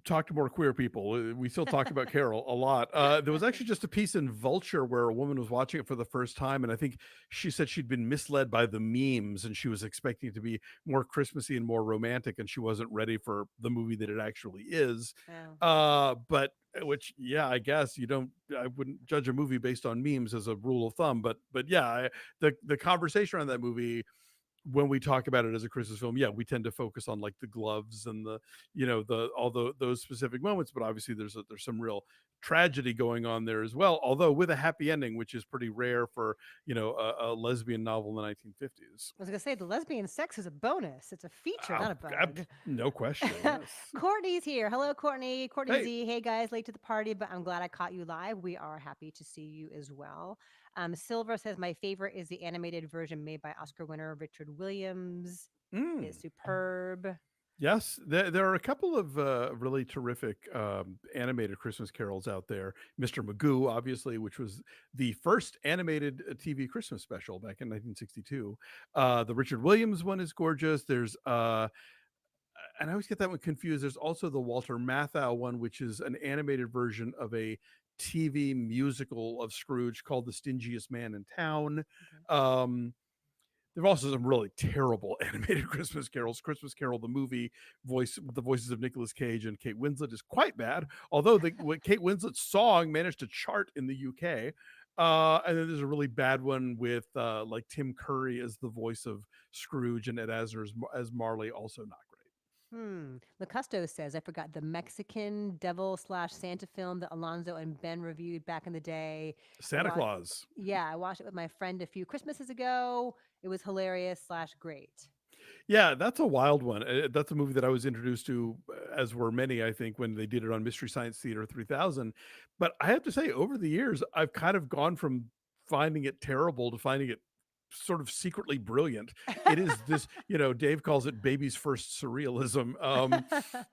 [SPEAKER 2] talk to more queer people. We still talk about Carol a lot. There was actually just a piece in Vulture where a woman was watching it for the first time, and I think she said she'd been misled by the memes, and she was expecting it to be more Christmassy and more romantic, and she wasn't ready for the movie that it actually is.
[SPEAKER 1] Oh.
[SPEAKER 2] But which, yeah, I guess I wouldn't judge a movie based on memes as a rule of thumb, but yeah, the conversation around that movie when we talk about it as a Christmas film, yeah, we tend to focus on like the gloves and the, the all those specific moments. But obviously, there's some real tragedy going on there as well. Although with a happy ending, which is pretty rare for a lesbian novel in the 1950s.
[SPEAKER 1] I was gonna say the lesbian sex is a bonus. It's a feature, not a bug.
[SPEAKER 2] No question. Yes.
[SPEAKER 1] Courtney's here. Hello, Courtney. Courtney
[SPEAKER 2] Hey.
[SPEAKER 1] Z. Hey guys, late to the party, but I'm glad I caught you live. We are happy to see you as well. Silver says my favorite is the animated version made by Oscar winner Richard Williams.
[SPEAKER 2] Mm.
[SPEAKER 1] It's superb.
[SPEAKER 2] Yes, there are a couple of really terrific animated Christmas carols out there. Mr. Magoo, obviously, which was the first animated TV Christmas special back in 1962. The Richard Williams one is gorgeous. There's and I always get that one confused. There's also the Walter Matthau one, which is an animated version of a TV musical of Scrooge called The Stingiest Man in Town.
[SPEAKER 1] Okay.
[SPEAKER 2] There are also some really terrible animated Christmas carols. Christmas Carol, the movie, with the voices of Nicolas Cage and Kate Winslet, is quite bad. Although Kate Winslet's song managed to chart in the UK. And then there's a really bad one with like Tim Curry as the voice of Scrooge and Ed Asner as Marley, also not great.
[SPEAKER 1] Lacusto says, I forgot the Mexican devil slash Santa film that Alonso and Ben reviewed back in the day.
[SPEAKER 2] Santa Claus.
[SPEAKER 1] Yeah, I watched it with my friend a few Christmases ago. It was hilarious slash great.
[SPEAKER 2] Yeah, that's a wild one. That's a movie that I was introduced to, as were many, I think, when they did it on Mystery Science Theater 3000. But I have to say, over the years, I've kind of gone from finding it terrible to finding it sort of secretly brilliant. It is this, Dave calls it baby's first surrealism.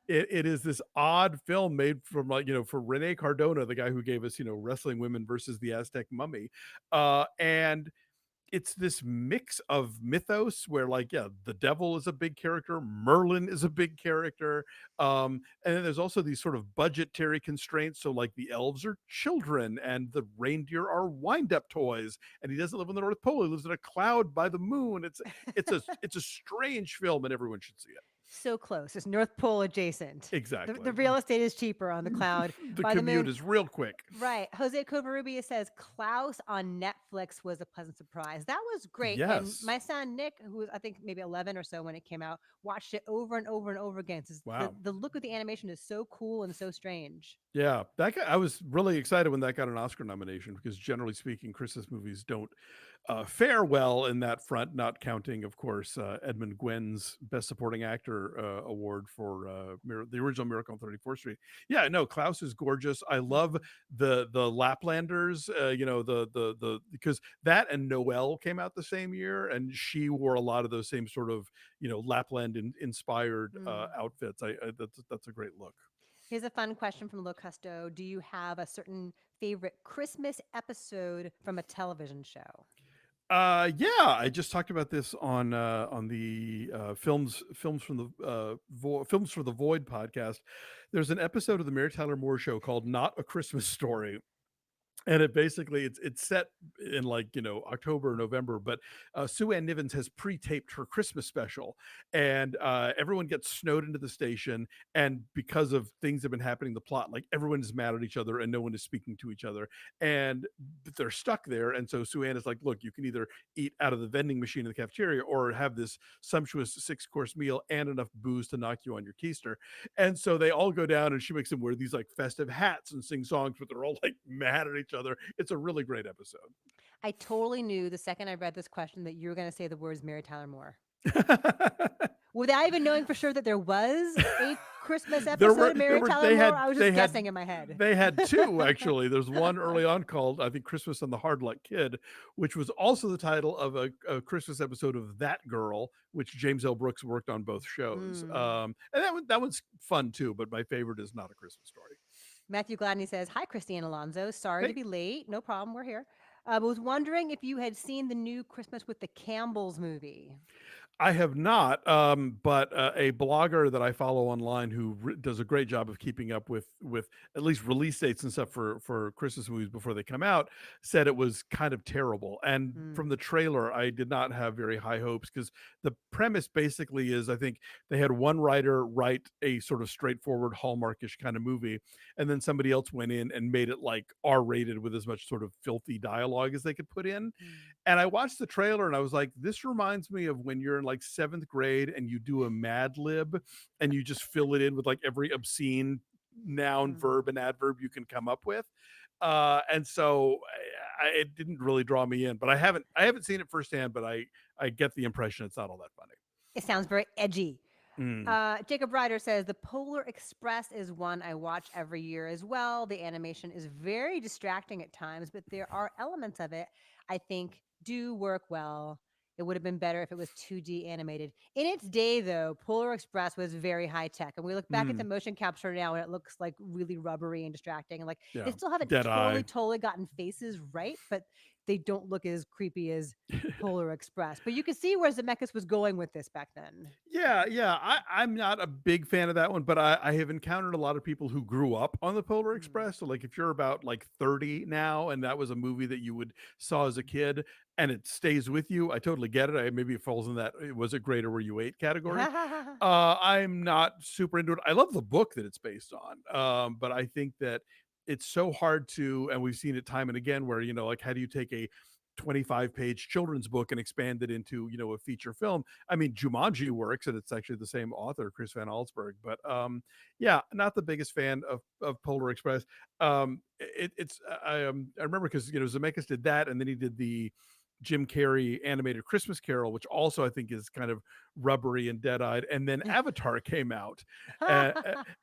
[SPEAKER 2] It is this odd film made from like, for Rene Cardona, the guy who gave us, Wrestling Women versus the Aztec Mummy. And it's this mix of mythos where like the devil is a big character, Merlin is a big character, and then there's also these sort of budgetary constraints, so like the elves are children and the reindeer are wind-up toys, and he doesn't live on the North Pole, he lives in a cloud by the moon. It's a strange film and everyone should see it.
[SPEAKER 1] So close. It's North Pole adjacent.
[SPEAKER 2] Exactly.
[SPEAKER 1] The real estate is cheaper on the cloud.
[SPEAKER 2] The
[SPEAKER 1] by
[SPEAKER 2] commute
[SPEAKER 1] the moon.
[SPEAKER 2] is real quick.
[SPEAKER 1] Right. Jose Covarrubias says Klaus on Netflix was a pleasant surprise. That was great.
[SPEAKER 2] Yes.
[SPEAKER 1] And my son Nick, who was I think maybe 11 or so when it came out, watched it over and over and over again.
[SPEAKER 2] Wow.
[SPEAKER 1] The look of the animation is so cool and so strange.
[SPEAKER 2] Yeah, I was really excited when that got an Oscar nomination because generally speaking, Christmas movies don't fare well in that front. Not counting, of course, Edmund Gwen's Best Supporting Actor award for the original Miracle on 34th Street. Yeah, no, Klaus is gorgeous. I love the Laplanders. The because that and Noelle came out the same year, and she wore a lot of those same sort of Lapland inspired outfits. That's a great look.
[SPEAKER 1] Here's a fun question from Locusto. Do you have a certain favorite Christmas episode from a television show?
[SPEAKER 2] Yeah, I just talked about this on the films from the films for the Void podcast. There's an episode of the Mary Tyler Moore Show called "Not a Christmas Story." And it's set in like October or November, but Sue Ann Nivens has pre-taped her Christmas special, and everyone gets snowed into the station, and because of things that have been happening, the plot, like everyone is mad at each other and no one is speaking to each other, and they're stuck there. And so Sue Ann is like, look, you can either eat out of the vending machine in the cafeteria or have this sumptuous 6-course meal and enough booze to knock you on your keister. And so they all go down, and she makes them wear these like festive hats and sing songs, but they're all like mad at each other. It's a really great episode.
[SPEAKER 1] I totally knew the second I read this question that you were going to say the words Mary Tyler Moore. Without even knowing for sure that there was a Christmas episode of Mary Tyler Moore, I was just guessing in my head.
[SPEAKER 2] They had two, actually. There's one early on called, I think, Christmas and the Hard Luck Kid, which was also the title of a Christmas episode of That Girl, which James L. Brooks worked on both shows. And that one's fun, too, but my favorite is Not a Christmas Story.
[SPEAKER 1] Matthew Gladney says, hi, Christine Alonso. Sorry to be late. No problem. We're here. I was wondering if you had seen the new Christmas with the Campbells movie.
[SPEAKER 2] I have not, but a blogger that I follow online who does a great job of keeping up with at least release dates and stuff for Christmas movies before they come out said it was kind of terrible. And from the trailer, I did not have very high hopes because the premise basically is, I think they had one writer write a sort of straightforward Hallmarkish kind of movie, and then somebody else went in and made it like R-rated with as much sort of filthy dialogue dialogue as they could put in.
[SPEAKER 1] Mm.
[SPEAKER 2] And I watched the trailer and I was like, this reminds me of when you're in like seventh grade and you do a Mad Lib and you just fill it in with like every obscene noun,
[SPEAKER 1] Mm.
[SPEAKER 2] verb, and adverb you can come up with. And so it didn't really draw me in, but I haven't seen it firsthand, but I get the impression it's not all that funny.
[SPEAKER 1] It sounds very edgy.
[SPEAKER 2] Mm.
[SPEAKER 1] Jacob Ryder says the Polar Express is one I watch every year as well. The animation is very distracting at times, but there are elements of it I think do work well. It would have been better if it was 2D animated. In its day, though, Polar Express was very high tech. And we look back at the
[SPEAKER 2] Mm.
[SPEAKER 1] motion capture now and it looks like really rubbery and distracting. And like they
[SPEAKER 2] Yeah.
[SPEAKER 1] still haven't
[SPEAKER 2] Dead
[SPEAKER 1] totally,
[SPEAKER 2] eye.
[SPEAKER 1] totally gotten faces right, but they don't look as creepy as Polar Express. But you could see where Zemeckis was going with this back then.
[SPEAKER 2] Yeah, yeah. I'm not a big fan of that one, but I have encountered a lot of people who grew up on the Polar
[SPEAKER 1] Mm.
[SPEAKER 2] Express. So, like, if you're about like 30 now, and that was a movie that you would saw as a kid, and it stays with you, I totally get it. Maybe it falls in that was it great or were you eight category. I'm not super into it. I love the book that it's based on, but I think that it's so hard to, and we've seen it time and again, where like how do you take a 25-page children's book and expand it into a feature film. I mean, Jumanji works, and it's actually the same author, Chris Van Allsburg. But yeah, not the biggest fan of Polar Express. It's I remember because Zemeckis did that, and then he did the Jim Carrey animated Christmas Carol, which also I think is kind of rubbery and dead-eyed. And then Avatar came out, and,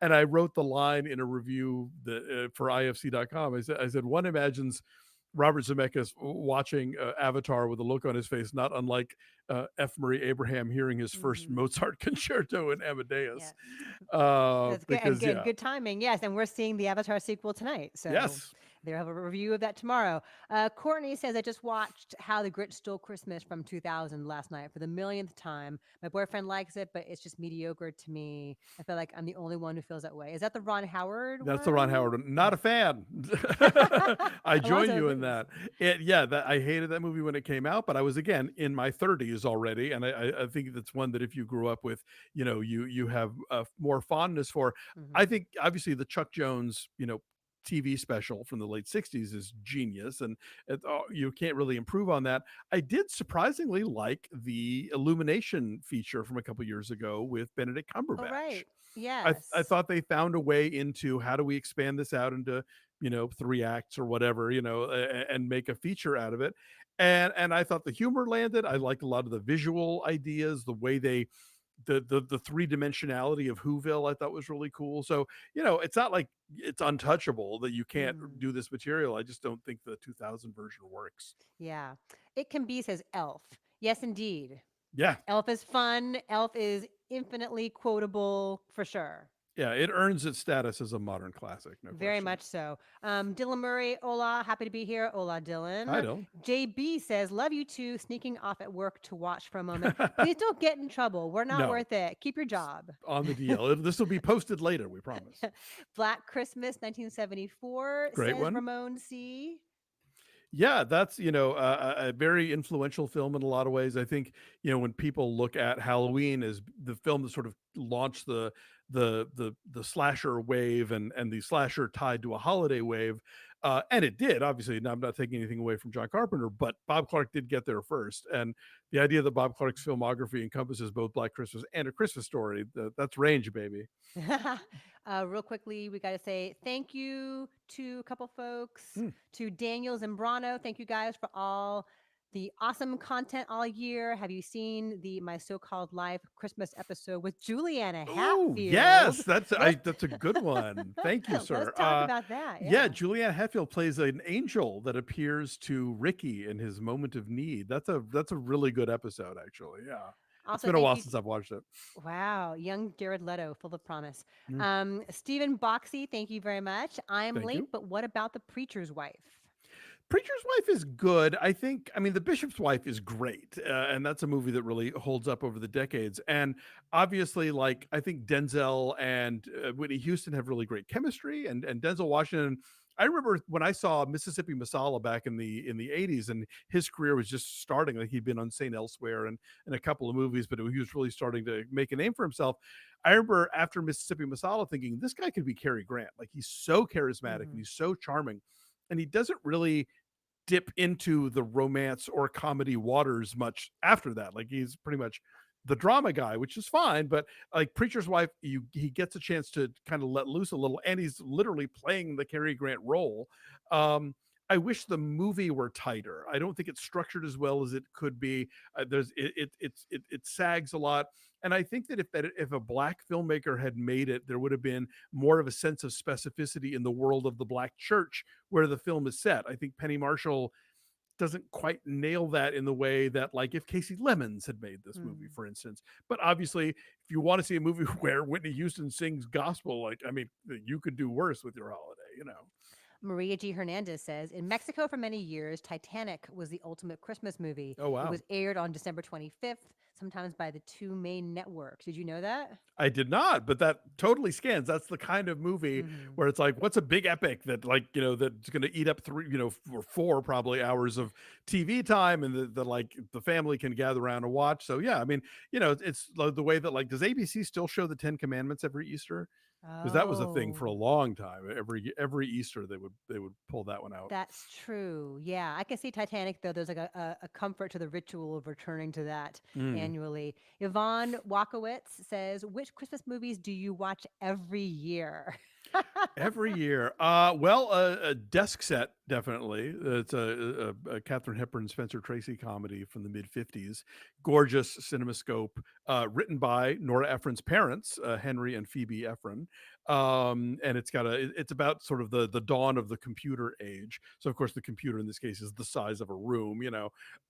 [SPEAKER 2] and I wrote the line in a review that, for IFC.com. I said one imagines Robert Zemeckis watching Avatar with a look on his face, not unlike F. Murray Abraham hearing his first
[SPEAKER 1] Mhm.
[SPEAKER 2] Mozart concerto in Amadeus.
[SPEAKER 1] Yes. That's good. And
[SPEAKER 2] Because
[SPEAKER 1] good,
[SPEAKER 2] yeah,
[SPEAKER 1] good timing. Yes. And we're seeing the Avatar sequel tonight. So
[SPEAKER 2] yes,
[SPEAKER 1] they'll have a review of that tomorrow. Courtney says, I just watched How the Grinch Stole Christmas from 2000 last night for the millionth time. My boyfriend likes it, but it's just mediocre to me. I feel like I'm the only one who feels that way. Is that the Ron Howard
[SPEAKER 2] that's the Ron
[SPEAKER 1] one?
[SPEAKER 2] Howard one. Not a fan. I join
[SPEAKER 1] Alonso
[SPEAKER 2] you in
[SPEAKER 1] agrees.
[SPEAKER 2] that. Yeah, that I hated that movie when it came out, but I was again in my 30s already, and I think that's one that if you grew up with, you have more fondness for. I
[SPEAKER 1] Hmm.
[SPEAKER 2] think obviously the Chuck Jones, TV special from the late 60s is genius, and you can't really improve on that. I did surprisingly like the Illumination feature from a couple years ago with Benedict
[SPEAKER 1] Oh,
[SPEAKER 2] Cumberbatch.
[SPEAKER 1] right.
[SPEAKER 2] I
[SPEAKER 1] Yes.
[SPEAKER 2] thought they found a way into how do we expand this out into 3 acts or whatever, and make a feature out of it. And I thought the humor landed. I liked a lot of the visual ideas, the way they the three dimensionality of Whoville. I thought was really cool. So it's not like it's untouchable that you can't
[SPEAKER 1] Mm.
[SPEAKER 2] do this material. I just don't think the 2000 version works.
[SPEAKER 1] Yeah. It can be, says Elf. Yes, indeed.
[SPEAKER 2] Yeah,
[SPEAKER 1] Elf is fun. Elf is infinitely quotable for sure.
[SPEAKER 2] yeah, it earns its status as a modern classic, no
[SPEAKER 1] Very
[SPEAKER 2] question.
[SPEAKER 1] much so. Dylan Murray, hola, happy to be here. Hola,
[SPEAKER 2] I
[SPEAKER 1] Dylan.
[SPEAKER 2] don't.
[SPEAKER 1] JB says, love you too. Sneaking off at work to watch for a moment. Please don't get in trouble. We're not
[SPEAKER 2] No,
[SPEAKER 1] worth it. Keep your job.
[SPEAKER 2] on the DL. This will be posted later, we promise.
[SPEAKER 1] Black Christmas 1974,
[SPEAKER 2] Great
[SPEAKER 1] says
[SPEAKER 2] one.
[SPEAKER 1] Ramon C.
[SPEAKER 2] Yeah, that's a very influential film in a lot of ways. I think when people look at Halloween as the film that sort of launched the slasher wave and the slasher tied to a holiday wave, and it did. Obviously, I'm not taking anything away from John Carpenter, but Bob Clark did get there first, and the idea that Bob Clark's filmography encompasses both Black Christmas and A Christmas Story, that's range, baby.
[SPEAKER 1] Real quickly, we got to say thank you to a couple folks,
[SPEAKER 2] Hmm.
[SPEAKER 1] to Daniel Zambrano. Thank you guys for all the awesome content all year. Have you seen the My So-Called Life Christmas episode with Juliana
[SPEAKER 2] Oh
[SPEAKER 1] Hatfield?
[SPEAKER 2] yes, that's
[SPEAKER 1] Let's
[SPEAKER 2] that's a good one. Thank you,
[SPEAKER 1] let's
[SPEAKER 2] sir.
[SPEAKER 1] talk about that.
[SPEAKER 2] Yeah,
[SPEAKER 1] Yeah.
[SPEAKER 2] Julianne Hatfield plays an angel that appears to Ricky in his moment of need. That's a really good episode, actually. Yeah, it's
[SPEAKER 1] Also,
[SPEAKER 2] been a
[SPEAKER 1] thank
[SPEAKER 2] while
[SPEAKER 1] you.
[SPEAKER 2] since I've watched it.
[SPEAKER 1] Wow, young Jared Leto, full of promise.
[SPEAKER 2] Mm,
[SPEAKER 1] Stephen Boxey, thank you very much. I'm
[SPEAKER 2] thank
[SPEAKER 1] late,
[SPEAKER 2] you.
[SPEAKER 1] but what about the preacher's wife?
[SPEAKER 2] Preacher's Wife is good. I think. I mean, The Bishop's Wife is great, and that's a movie that really holds up over the decades. And obviously, like I think Denzel and Whitney Houston have really great chemistry, and Denzel Washington. I remember when I saw Mississippi Masala back in the 80s, and his career was just starting. Like he'd been on Saint Elsewhere and a couple of movies, but he was really starting to make a name for himself. I remember after Mississippi Masala thinking this guy could be Cary Grant. Like he's so charismatic and
[SPEAKER 1] Hmm.
[SPEAKER 2] he's so charming, and he doesn't really dip into the romance or comedy waters much after that. Like he's pretty much the drama guy, which is fine, but like Preacher's Wife, he gets a chance to kind of let loose a little, and he's literally playing the Cary Grant role. Um, I wish the movie were tighter. I don't think it's structured as well as it could be. It sags a lot, and I think that if a black filmmaker had made it, there would have been more of a sense of specificity in the world of the black church where the film is set. I think Penny Marshall doesn't quite nail that in the way that, like, if Casey Lemons had made this movie,
[SPEAKER 1] Mm.
[SPEAKER 2] for instance. But obviously, if you want to see a movie where Whitney Houston sings gospel, like, I mean, you could do worse with your holiday, you know.
[SPEAKER 1] Maria G. Hernandez says, in Mexico for many years, Titanic was the ultimate Christmas movie.
[SPEAKER 2] Oh
[SPEAKER 1] It
[SPEAKER 2] wow.
[SPEAKER 1] was aired on December 25th, sometimes by the two main networks. Did you know that?
[SPEAKER 2] I did not, but that totally scans. That's the kind of movie
[SPEAKER 1] Hmm.
[SPEAKER 2] where it's like, what's a big epic that, like, that's going to eat up three, for four probably hours of TV time, and the like the family can gather around and watch. So yeah, I mean, it's like the way that, like, does ABC still show the Ten Commandments every Easter? Because that was a thing for a
[SPEAKER 1] Oh,
[SPEAKER 2] long time. Every Easter they would pull that one out.
[SPEAKER 1] that's true. Yeah, I can see Titanic though. There's like a comfort to the ritual of returning to that
[SPEAKER 2] Mm.
[SPEAKER 1] annually. Yvonne Wakowitz says, "Which Christmas movies do you watch every year?"
[SPEAKER 2] Every year. Well, a Desk Set, definitely. It's a Katharine Hepburn, Spencer Tracy comedy from the mid 50s. Gorgeous CinemaScope, written by Nora Ephron's parents, Henry and Phoebe Ephron. And it's about sort of the dawn of the computer age. So of course the computer in this case is the size of a room,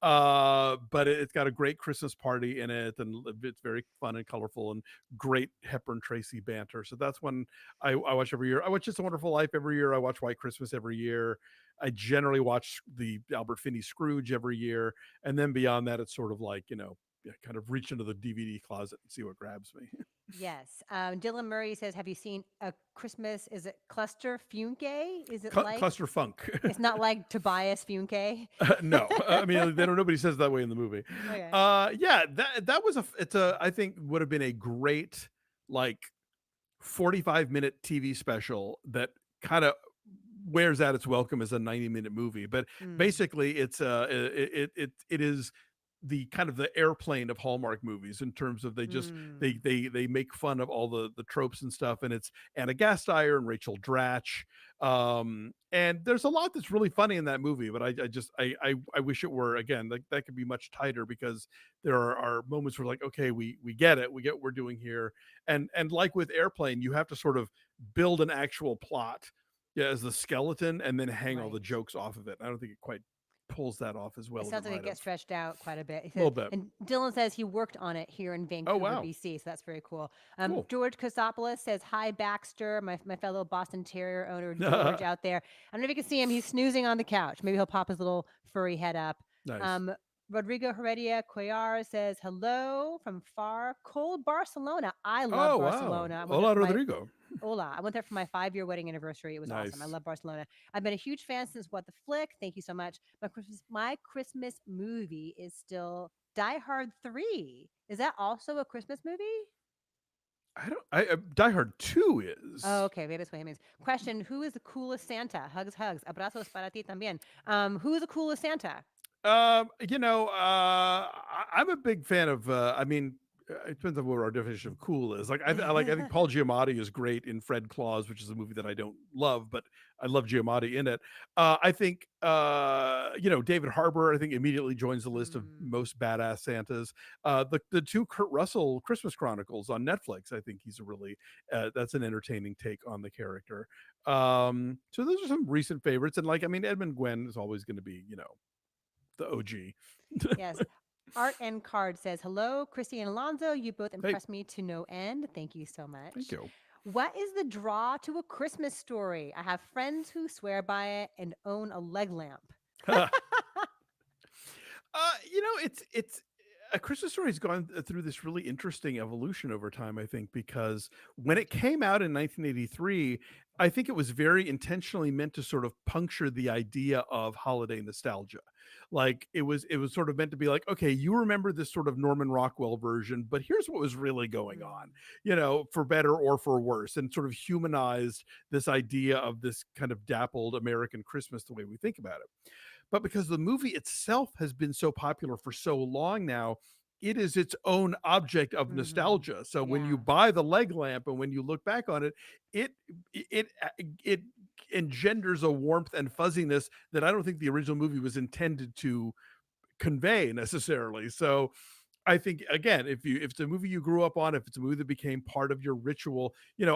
[SPEAKER 2] but it's got a great Christmas party in it, and it's very fun and colorful, and great Hepburn Tracy banter. So that's one I watch every year. I watch It's a Wonderful Life every year. I watch White Christmas every year. I generally watch the Albert Finney Scrooge every year, and then beyond that, it's sort of like, yeah, kind of reach into the DVD closet and see what grabs me.
[SPEAKER 1] Yes. Dylan Murray says, "Have you seen a Christmas? Is it Cluster Funke? Is it like?
[SPEAKER 2] Cluster Funk.
[SPEAKER 1] It's not like Tobias Funke."
[SPEAKER 2] No, I mean, they don't. Nobody says it that way in the movie.
[SPEAKER 1] Okay.
[SPEAKER 2] Yeah, that was I think would have been a great, like, 45-minute TV special that kind of wears out its welcome as a 90-minute movie. But
[SPEAKER 1] Mm,
[SPEAKER 2] basically, it is the kind of the airplane of Hallmark movies, in terms of they just
[SPEAKER 1] mm.
[SPEAKER 2] they make fun of all the tropes and stuff. And it's Anna Gasteyer and Rachel Dratch. And there's a lot that's really funny in that movie, but I wish it were, again, like, that could be much tighter, because there are moments where, like, okay, we get it, we get what we're doing here. And like with Airplane, you have to sort of build an actual plot, yeah, as the skeleton, and then hang all the
[SPEAKER 1] Right.
[SPEAKER 2] jokes off of it. I don't think it quite pulls that off as
[SPEAKER 1] It
[SPEAKER 2] well as it
[SPEAKER 1] sounds like it
[SPEAKER 2] might have.
[SPEAKER 1] gets stretched out quite a bit. He
[SPEAKER 2] A
[SPEAKER 1] says,
[SPEAKER 2] little bit.
[SPEAKER 1] and Dylan says he worked on it here in
[SPEAKER 2] Oh
[SPEAKER 1] Vancouver,
[SPEAKER 2] wow,
[SPEAKER 1] BC. So that's very cool.
[SPEAKER 2] cool.
[SPEAKER 1] George Kosopoulos says, "Hi, Baxter, my fellow Boston Terrier owner, George out there. I don't know if you can see him. He's snoozing on the couch. Maybe he'll pop his little furry head up."
[SPEAKER 2] Nice.
[SPEAKER 1] Um, Rodrigo Heredia Cuellar says, "Hello from far cold Barcelona. I love
[SPEAKER 2] Oh wow,
[SPEAKER 1] Barcelona. I went there
[SPEAKER 2] hola
[SPEAKER 1] for my
[SPEAKER 2] Rodrigo.
[SPEAKER 1] Hola. I went there for my 5-year wedding anniversary. It was awesome. I
[SPEAKER 2] Nice.
[SPEAKER 1] love Barcelona. I've been a huge fan since What the Flick. Thank you so much. My Christmas movie is still Die Hard 3. Is that also a Christmas movie?
[SPEAKER 2] I don't. Die Hard 2
[SPEAKER 1] Oh,
[SPEAKER 2] is.
[SPEAKER 1] okay. Maybe that's what he means. Question: Who is the coolest Santa? Hugs, hugs. Abrazos para ti también. Who is the coolest Santa?
[SPEAKER 2] I'm a big fan of. I mean, it depends on what our definition of cool is. Like, I think Paul Giamatti is great in Fred Claus, which is a movie that I don't love, but I love Giamatti in it. I think, David Harbour, I think, immediately joins the list of
[SPEAKER 1] Hmm.
[SPEAKER 2] most badass Santas. The two Kurt Russell Christmas Chronicles on Netflix, I think he's a really that's an entertaining take on the character. So those are some recent favorites, and, like, I mean, Edmund Gwenn is always going to be, the OG.
[SPEAKER 1] Yes. Art and Card says, "Hello, Christy and Alonzo. You both
[SPEAKER 2] Hey,
[SPEAKER 1] impressed me to no end. Thank you so
[SPEAKER 2] thank
[SPEAKER 1] much.
[SPEAKER 2] you.
[SPEAKER 1] What is the draw to A Christmas Story? I have friends who swear by it and own a leg lamp."
[SPEAKER 2] It's A Christmas Story has gone through this really interesting evolution over time, I think, because when it came out in 1983, I think it was very intentionally meant to sort of puncture the idea of holiday nostalgia. Like, it was sort of meant to be like, okay, you remember this sort of Norman Rockwell version, but here's what was really going on,
[SPEAKER 1] Mm,
[SPEAKER 2] for better or for worse, and sort of humanized this idea of this kind of dappled American Christmas the way we think about it. but because the movie itself has been so popular for so long now, it is its own object of
[SPEAKER 1] Mhm.
[SPEAKER 2] nostalgia. So when you
[SPEAKER 1] Yeah.
[SPEAKER 2] buy the leg lamp and when you look back on it, it it engenders a warmth and fuzziness that I don't think the original movie was intended to convey necessarily. So I think again, if it's a movie you grew up on, if it's a movie that became part of your ritual,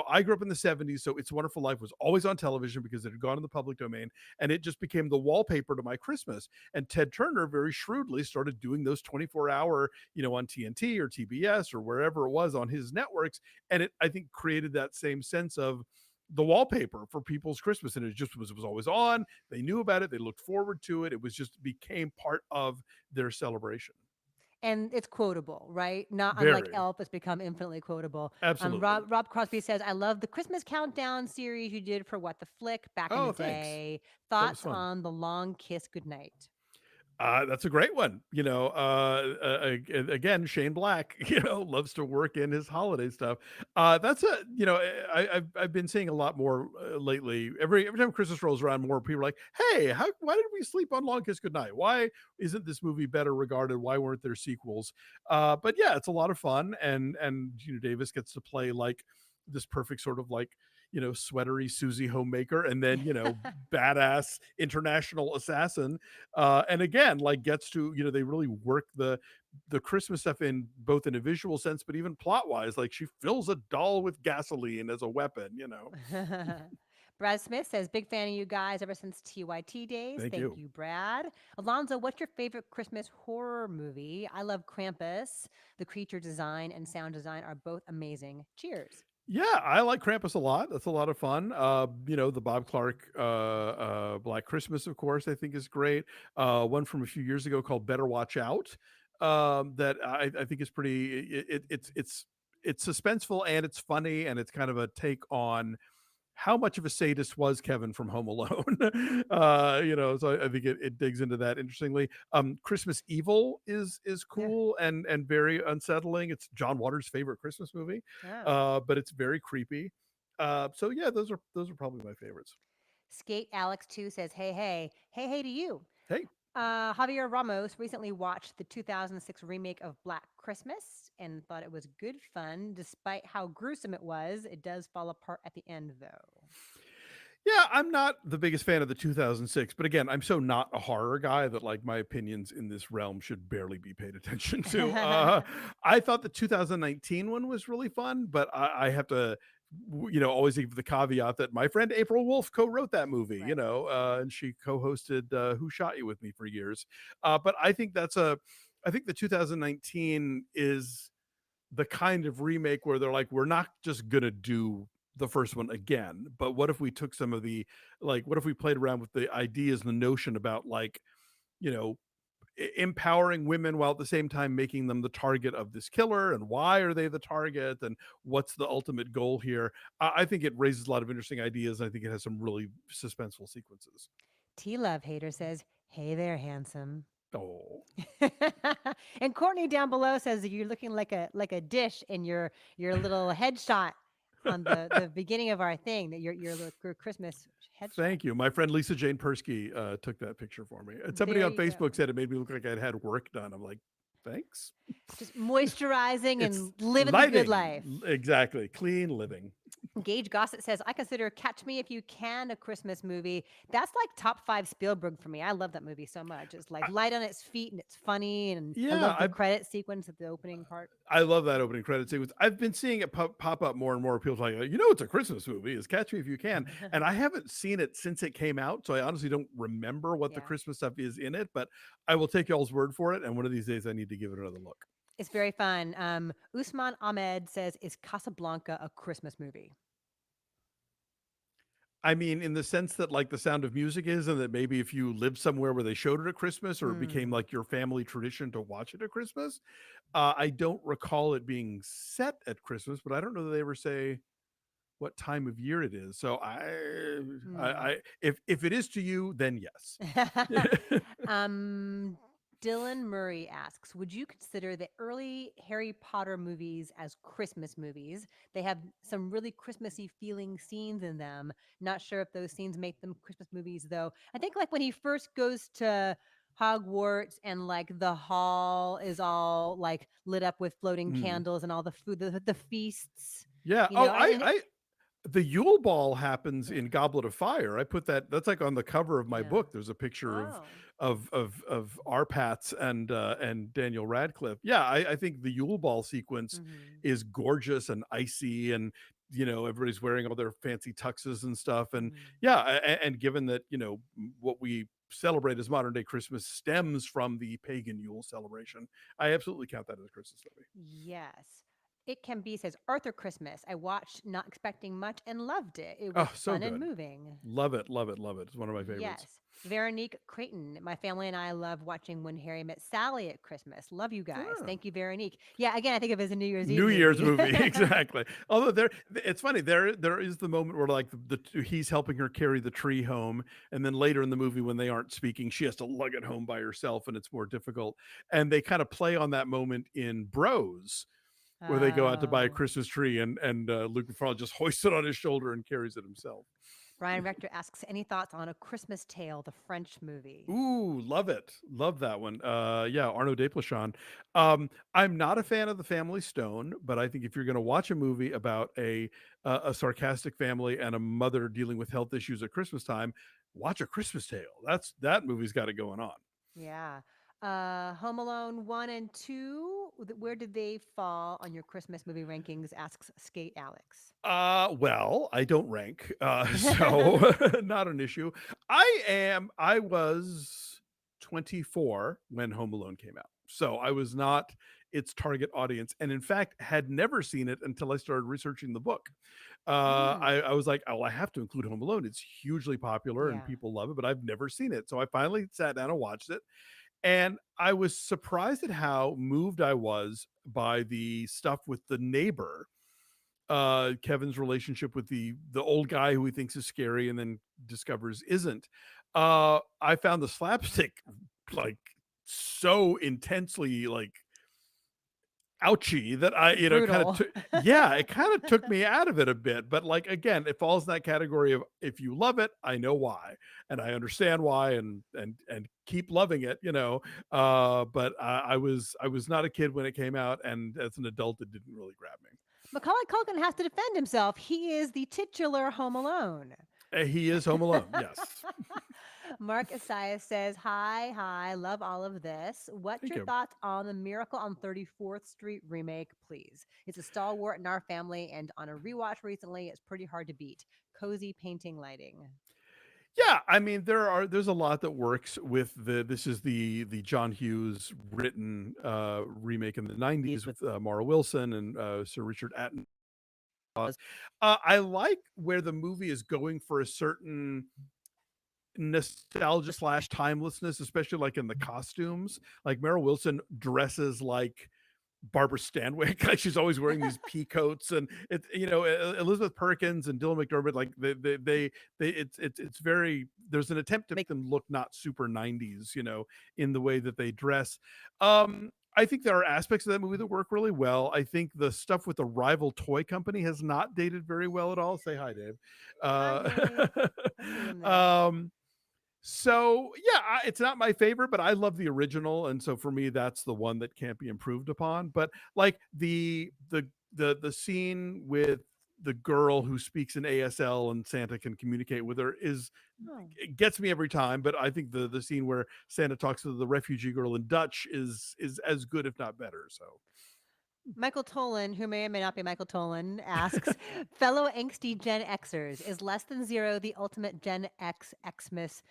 [SPEAKER 2] I grew up in the 70s, so It's a Wonderful Life was always on television because it had gone in the public domain, and it just became the wallpaper to my Christmas. And Ted Turner very shrewdly started doing those 24-hour, on TNT or TBS or wherever it was on his networks, and it I think created that same sense of the wallpaper for people's Christmas, and it was always on. They knew about it, they looked forward to it. It was just became part of their celebration.
[SPEAKER 1] And it's quotable, right? Not unlike
[SPEAKER 2] Very.
[SPEAKER 1] Elf, it's become infinitely quotable.
[SPEAKER 2] Absolutely.
[SPEAKER 1] Rob Crosby says, "I love the Christmas countdown series you did for What the Flick back in the
[SPEAKER 2] Oh, thanks.
[SPEAKER 1] day.
[SPEAKER 2] That was
[SPEAKER 1] Thoughts
[SPEAKER 2] fun.
[SPEAKER 1] on the long kiss goodnight?"
[SPEAKER 2] That's a great one. Again, Shane Black, loves to work in his holiday stuff. That's a, I've been seeing a lot more lately. Every time Christmas rolls around, more people are like, "Hey, why did we sleep on Long Kiss Goodnight? Why isn't this movie better regarded? Why weren't there sequels?" But yeah, it's a lot of fun, and Gina Davis gets to play like this perfect sort of like sweatery Susie homemaker, and then badass international assassin, and again like gets to they really work the Christmas stuff in both in a visual sense but even plot wise, like she fills a doll with gasoline as a weapon.
[SPEAKER 1] Brad Smith says, "Big fan of you guys ever since TYT days."
[SPEAKER 2] Thank
[SPEAKER 1] Thank
[SPEAKER 2] you.
[SPEAKER 1] you, Brad. Alonzo, what's your favorite Christmas horror movie? I love Krampus. The creature design and sound design are both amazing. Cheers.
[SPEAKER 2] Yeah, I like Krampus a lot. That's a lot of fun. The Bob Clark Black Christmas, of course, I think is great. One from a few years ago called Better Watch Out. That I think is pretty. It's suspenseful and it's funny and it's kind of a take on how much of a sadist was Kevin from Home Alone. So I think it digs into that interestingly. Christmas Evil is
[SPEAKER 1] Yeah.
[SPEAKER 2] cool and very unsettling. It's John Waters' favorite Christmas movie,
[SPEAKER 1] Oh.
[SPEAKER 2] but it's very creepy. So yeah, those are probably my favorites.
[SPEAKER 1] Skate Alex 2 says, "Hey, hey, hey, hey to you.
[SPEAKER 2] Hey,
[SPEAKER 1] Javier Ramos recently watched the 2006 remake of Black Christmas and thought it was good fun. Despite how gruesome it was, it does fall apart at the end, though."
[SPEAKER 2] yeah, I'm not the biggest fan of the 2006, but again, I'm so not a horror guy that like my opinions in this realm should barely be paid attention to. I thought the 2019 one was really fun, but I have to, always give the caveat that my friend April Wolf co-wrote that movie,
[SPEAKER 1] Right.
[SPEAKER 2] and she co-hosted Who Shot You with me for years. But I think the 2019 is the kind of remake where they're like, we're not just gonna do the first one again, but what if we took some of the what if we played around with the ideas and the notion about like, you know, empowering women while at the same time making them the target of this killer, and why are they the target, and what's the ultimate goal here? I think it raises a lot of interesting ideas. I think it has some really suspenseful sequences.
[SPEAKER 1] T Love Hater says, "Hey there, handsome."
[SPEAKER 2] Oh,
[SPEAKER 1] And Courtney down below says that you're looking like a dish in your little headshot on the beginning of our thing, that your Christmas headshot.
[SPEAKER 2] thank you. My friend Lisa Jane Persky took that picture for me. And somebody
[SPEAKER 1] There
[SPEAKER 2] on
[SPEAKER 1] you go.
[SPEAKER 2] Facebook said it made me look like I'd had work done. I'm like, thanks.
[SPEAKER 1] Just moisturizing
[SPEAKER 2] It's
[SPEAKER 1] and living the good
[SPEAKER 2] lighting.
[SPEAKER 1] life.
[SPEAKER 2] Exactly. Clean living.
[SPEAKER 1] Gage Gossett says, "I consider Catch Me If You Can a Christmas movie. That's like top five Spielberg for me. I love that movie so much. It's like
[SPEAKER 2] I,
[SPEAKER 1] light on its feet and it's funny. And I
[SPEAKER 2] yeah,
[SPEAKER 1] love the credit sequence at the opening part."
[SPEAKER 2] I love that opening credit sequence. I've been seeing it pop up more and more. People like, it's a Christmas movie. It's Catch Me If You Can, and I haven't seen it since it came out, so I honestly don't remember what the
[SPEAKER 1] Yeah.
[SPEAKER 2] Christmas stuff is in it. But I will take y'all's word for it, and one of these days I need to give it another look.
[SPEAKER 1] It's very fun. Usman Ahmed says, "Is Casablanca a Christmas movie?"
[SPEAKER 2] I mean, in the sense that like The Sound of Music is, and that maybe if you lived somewhere where they showed it at Christmas, or it became
[SPEAKER 1] Mm.
[SPEAKER 2] like your family tradition to watch it at Christmas. I don't recall it being set at Christmas, but I don't know that they ever say what time of year it is. So
[SPEAKER 1] Mm.
[SPEAKER 2] if it is to you, then yes.
[SPEAKER 1] um, Dylan Murray asks, would you consider the early Harry Potter movies as Christmas movies? They have some really Christmassy feeling scenes in them. Not sure if those scenes make them Christmas movies, though. I think like when he first goes to Hogwarts and like the hall is all like lit up with floating
[SPEAKER 2] Mm.
[SPEAKER 1] candles and all the food, the feasts,
[SPEAKER 2] Yeah.
[SPEAKER 1] you
[SPEAKER 2] Oh,
[SPEAKER 1] know, and
[SPEAKER 2] the Yule Ball happens in Goblet of Fire. I put that's like on the cover of my
[SPEAKER 1] yeah.
[SPEAKER 2] book. There's a picture of
[SPEAKER 1] Oh.
[SPEAKER 2] Arpats and Daniel Radcliffe. Yeah, I think the Yule Ball sequence
[SPEAKER 1] Hmm.
[SPEAKER 2] is gorgeous and icy, and everybody's wearing all their fancy tuxes and stuff. And
[SPEAKER 1] Hmm.
[SPEAKER 2] yeah, and given that what we celebrate as modern day Christmas stems from the pagan Yule celebration, I absolutely count that as a Christmas movie.
[SPEAKER 1] Yes. It Can Be says Arthur Christmas. I watched not expecting much and loved it. It was
[SPEAKER 2] Oh, so
[SPEAKER 1] fun and
[SPEAKER 2] good.
[SPEAKER 1] moving.
[SPEAKER 2] Love it, love it, love it. It's one of my favorites.
[SPEAKER 1] Yes. Veronique Creighton. My family and I love watching When Harry Met Sally at Christmas. Love you guys.
[SPEAKER 2] Yeah.
[SPEAKER 1] Thank you, Veronique. Yeah, again, I think of it as a New Year's Eve
[SPEAKER 2] New Year's
[SPEAKER 1] movie.
[SPEAKER 2] movie, exactly. Although it's funny. There is the moment where like he's helping her carry the tree home, and then later in the movie when they aren't speaking, she has to lug it home by herself, and it's more difficult. And they kind of play on that moment in Bros, where they go out to buy a
[SPEAKER 1] Oh.
[SPEAKER 2] Christmas tree, and Luke McFarlane just hoists it on his shoulder and carries it himself.
[SPEAKER 1] Brian Rector asks, any thoughts on A Christmas Tale, the French movie?
[SPEAKER 2] Ooh, love it. Love that one. Yeah, Arnaud Desplechin. I'm not a fan of The Family Stone, but I think if you're going to watch a movie about a sarcastic family and a mother dealing with health issues at Christmas time, watch A Christmas Tale. That movie's got it going on.
[SPEAKER 1] Yeah. Home Alone 1 and 2, where did they fall on your Christmas movie rankings? Asks Skate Alex.
[SPEAKER 2] Well, I don't rank, so not an issue. I was 24 when Home Alone came out, so I was not its target audience, and in fact, had never seen it until I started researching the book. I
[SPEAKER 1] Mm.
[SPEAKER 2] was like, oh, I have to include Home Alone. It's hugely popular and
[SPEAKER 1] Yeah.
[SPEAKER 2] people love it, but I've never seen it. So I finally sat down and watched it, and I was surprised at how moved I was by the stuff with the neighbor, Kevin's relationship with the old guy who he thinks is scary and then discovers isn't. I found the slapstick like so intensely like ouchy that I, kind of
[SPEAKER 1] Brutal.
[SPEAKER 2] took, yeah, it kind of took me out of it a bit. But like again, it falls in that category of if you love it, I know why, and I understand why, and keep loving it. But I was not a kid when it came out, and as an adult, it didn't really grab me.
[SPEAKER 1] Macaulay Culkin has to defend himself. He is the titular Home Alone.
[SPEAKER 2] He is Home Alone, yes.
[SPEAKER 1] Mark Asias says, hi, hi, love all of this. What's
[SPEAKER 2] Thank
[SPEAKER 1] your
[SPEAKER 2] you.
[SPEAKER 1] thoughts on the Miracle on 34th Street remake, please? It's a stalwart in our family, and on a rewatch recently, it's pretty hard to beat. Cozy painting lighting.
[SPEAKER 2] Yeah, I mean there's a lot that works with this is the John Hughes written remake in the 90s with Mara Wilson and Sir Richard Attenborough. I like where the movie is going for a certain nostalgia slash timelessness, especially like in the costumes. Like Mara Wilson dresses like Barbara Stanwyck. Like she's always wearing these pea coats, and it's Elizabeth Perkins and Dylan McDermott. Like it's very. There's an attempt to make them look not super 90s, in the way that they dress. I think there are aspects of that movie that work really well. I think the stuff with the rival toy company has not dated very well at all. Say hi, Dave.
[SPEAKER 1] Hi,
[SPEAKER 2] Uh,
[SPEAKER 1] Dave. I see him there.
[SPEAKER 2] um, so yeah, it's not my favorite, but I love the original, and so for me, that's the one that can't be improved upon. But like the scene with the girl who speaks in ASL and Santa can communicate with her is
[SPEAKER 1] Oh.
[SPEAKER 2] it gets me every time. But I think the scene where Santa talks to the refugee girl in Dutch is as good, if not better. So
[SPEAKER 1] Michael Tolan, who may or may not be Michael Tolan, asks, fellow angsty Gen Xers, is Less Than Zero the ultimate Gen X Xmas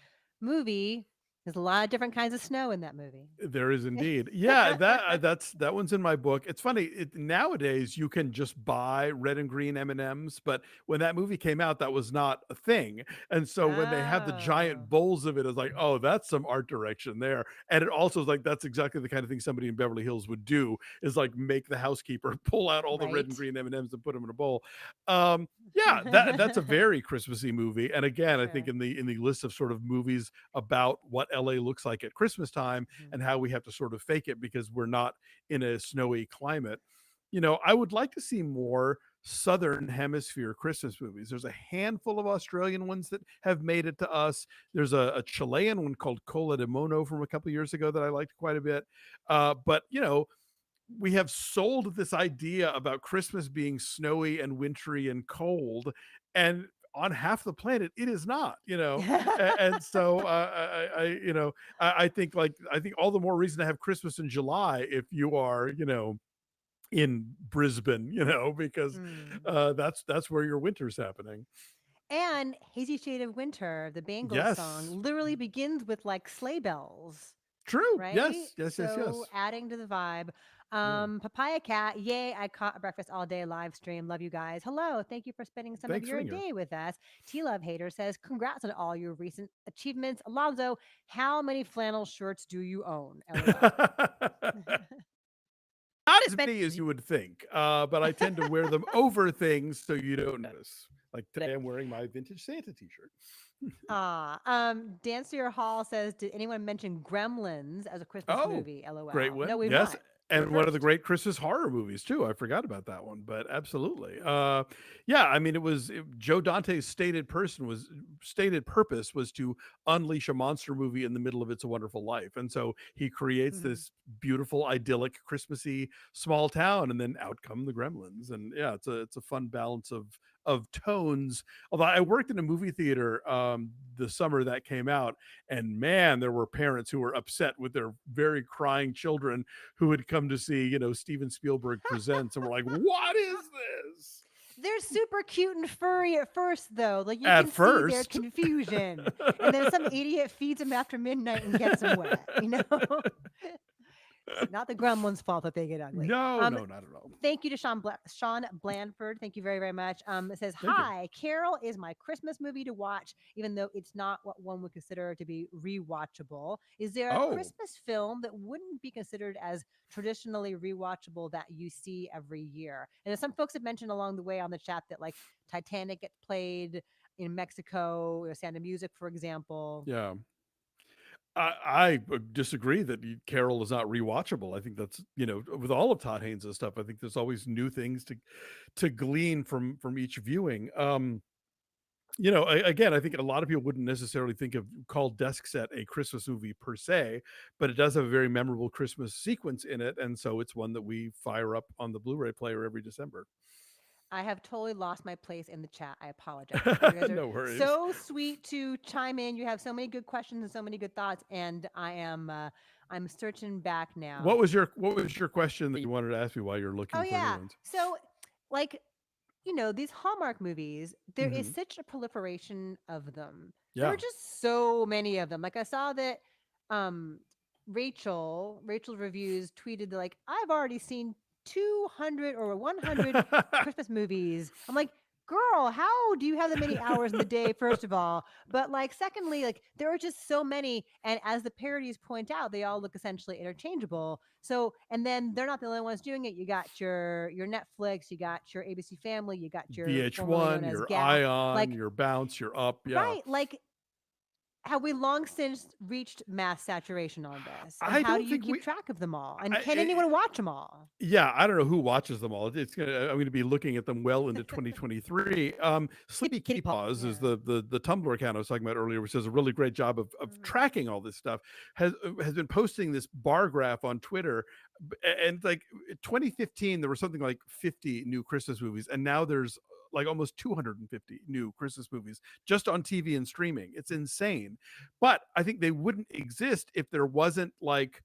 [SPEAKER 1] movie? There's a lot of different kinds of snow in that movie.
[SPEAKER 2] there is indeed. Yeah, that one's in my book. It's funny. Nowadays you can just buy red and green M&Ms, but when that movie came out, that was not a thing. And so when they have the
[SPEAKER 1] Oh,
[SPEAKER 2] giant bowls of it, it's like, oh, that's some art direction there. And it also is like that's exactly the kind of thing somebody in Beverly Hills would do is like make the housekeeper pull out all the red and
[SPEAKER 1] right.
[SPEAKER 2] green M&Ms and put them in a bowl. Yeah, that's a very Christmassy movie. And again, I think
[SPEAKER 1] Sure.
[SPEAKER 2] in the list of sort of movies about what LA looks like at Christmas time
[SPEAKER 1] Mhm.
[SPEAKER 2] and how we have to sort of fake it because we're not in a snowy climate. You know, I would like to see more southern hemisphere Christmas movies. There's a handful of Australian ones that have made it to us. There's a Chilean one called Cola de Mono from a couple years ago that I liked quite a bit. But you know, we have sold this idea about Christmas being snowy and wintry and cold, and on half the planet it is not, you know. And so you know, I think like I think all the more reason to have Christmas in July if you are, you know, in Brisbane, you know, because
[SPEAKER 1] Mm.
[SPEAKER 2] that's where your winter's happening.
[SPEAKER 1] And Hazy Shade of Winter, the Bangles song,
[SPEAKER 2] Yes,
[SPEAKER 1] literally begins with like sleigh bells,
[SPEAKER 2] true.
[SPEAKER 1] right?
[SPEAKER 2] Yes, yes, yes,
[SPEAKER 1] So
[SPEAKER 2] yes.
[SPEAKER 1] adding to the vibe.
[SPEAKER 2] Yeah.
[SPEAKER 1] Papaya Cat, yay, I caught a breakfast all day live stream. Love you guys. Hello. Thank you for spending some of
[SPEAKER 2] Thanks for
[SPEAKER 1] your
[SPEAKER 2] being here.
[SPEAKER 1] day with us. T Love Hater says, congrats on all your recent achievements. Alonso, how many flannel shirts do you own? LOL.
[SPEAKER 2] Not as
[SPEAKER 1] Spent
[SPEAKER 2] many as you would think, but I tend to wear them over things so you don't notice. Like today, I'm wearing my vintage Santa T-shirt.
[SPEAKER 1] Dancer Hall says, did anyone mention Gremlins as a Christmas
[SPEAKER 2] Oh,
[SPEAKER 1] movie?
[SPEAKER 2] great
[SPEAKER 1] LOL. No,
[SPEAKER 2] one.
[SPEAKER 1] we've
[SPEAKER 2] Yes.
[SPEAKER 1] not. You're
[SPEAKER 2] And one of the
[SPEAKER 1] first.
[SPEAKER 2] great Christmas horror movies too. I forgot about that one, but absolutely. Yeah, I mean, Joe Dante's stated purpose was to unleash a monster movie in the middle of It's a Wonderful Life, and so he creates
[SPEAKER 1] Mhm.
[SPEAKER 2] this beautiful, idyllic, Christmassy small town, and then out come the Gremlins, and yeah, it's a fun balance of tones. Although I worked in a movie theater the summer that came out, and man, there were parents who were upset with their very crying children who had come to see, you know, Steven Spielberg presents, and were like, "What is this?"
[SPEAKER 1] They're super cute and furry at first, though. Like you
[SPEAKER 2] At
[SPEAKER 1] can see their
[SPEAKER 2] first,
[SPEAKER 1] confusion, and then some idiot feeds them after midnight and gets them wet. You know, it's not the gremlins' fault that they get ugly.
[SPEAKER 2] no, no, not at all.
[SPEAKER 1] Thank you to Sean Blandford. Thank you very, very much. It says,
[SPEAKER 2] Thank you.
[SPEAKER 1] hi, Carol is my Christmas movie to watch, even though it's not what one would consider to be rewatchable. Is there a
[SPEAKER 2] Oh,
[SPEAKER 1] Christmas film that wouldn't be considered as traditionally rewatchable that you see every year? And some folks have mentioned along the way on the chat that like Titanic gets played in Mexico, or Sound of Music, for example.
[SPEAKER 2] yeah. I disagree that Carol is not rewatchable. I think that's, you know, with all of Todd Haynes' stuff. I think there's always new things to glean from each viewing. You know, again, I think a lot of people wouldn't necessarily think of Called Desk Set a Christmas movie per se, but it does have a very memorable Christmas sequence in it, and so it's one that we fire up on the Blu-ray player every December.
[SPEAKER 1] I have totally lost my place in the chat. I apologize. You guys are
[SPEAKER 2] No worries.
[SPEAKER 1] so sweet to chime in. You have so many good questions and so many good thoughts, and I'm searching back now.
[SPEAKER 2] What was your question that you wanted to ask me while you're
[SPEAKER 1] Oh
[SPEAKER 2] looking for new
[SPEAKER 1] yeah.
[SPEAKER 2] ones?
[SPEAKER 1] So like, these Hallmark movies, there is
[SPEAKER 2] Hmm.
[SPEAKER 1] such a proliferation of them. There are
[SPEAKER 2] Yeah.
[SPEAKER 1] just so many of them. Like I saw that um Rachel Reviews tweeted like, I've already seen 200 or 100 Christmas movies. I'm like, girl, how do you have that many hours in the day, first of all? But like, secondly, like there are just so many. And as the parodies point out, they all look essentially interchangeable. So, and then they're not the only ones doing it. You got your Netflix, you got your ABC Family, you got your formerly known
[SPEAKER 2] VH1,
[SPEAKER 1] as
[SPEAKER 2] your
[SPEAKER 1] Gap.
[SPEAKER 2] Ion,
[SPEAKER 1] Like,
[SPEAKER 2] your Bounce, your Up. Yeah.
[SPEAKER 1] right. Like, have we long since reached mass saturation on this? And
[SPEAKER 2] I
[SPEAKER 1] how do
[SPEAKER 2] don't
[SPEAKER 1] you
[SPEAKER 2] think
[SPEAKER 1] keep
[SPEAKER 2] we.
[SPEAKER 1] track of them all? And can
[SPEAKER 2] I,
[SPEAKER 1] anyone watch them all?
[SPEAKER 2] Yeah, I don't know who watches them all. I'm gonna be looking at them well into 2023. Sleepy Kitty Paws is
[SPEAKER 1] Yeah.
[SPEAKER 2] the Tumblr account I was talking about earlier, which does a really great job of
[SPEAKER 1] Mhm.
[SPEAKER 2] tracking all this stuff. Has been posting this bar graph on Twitter, and like 2015, there were something like 50 new Christmas movies, and now there's like almost 250 new Christmas movies just on TV and streaming. It's insane, but I think they wouldn't exist if there wasn't like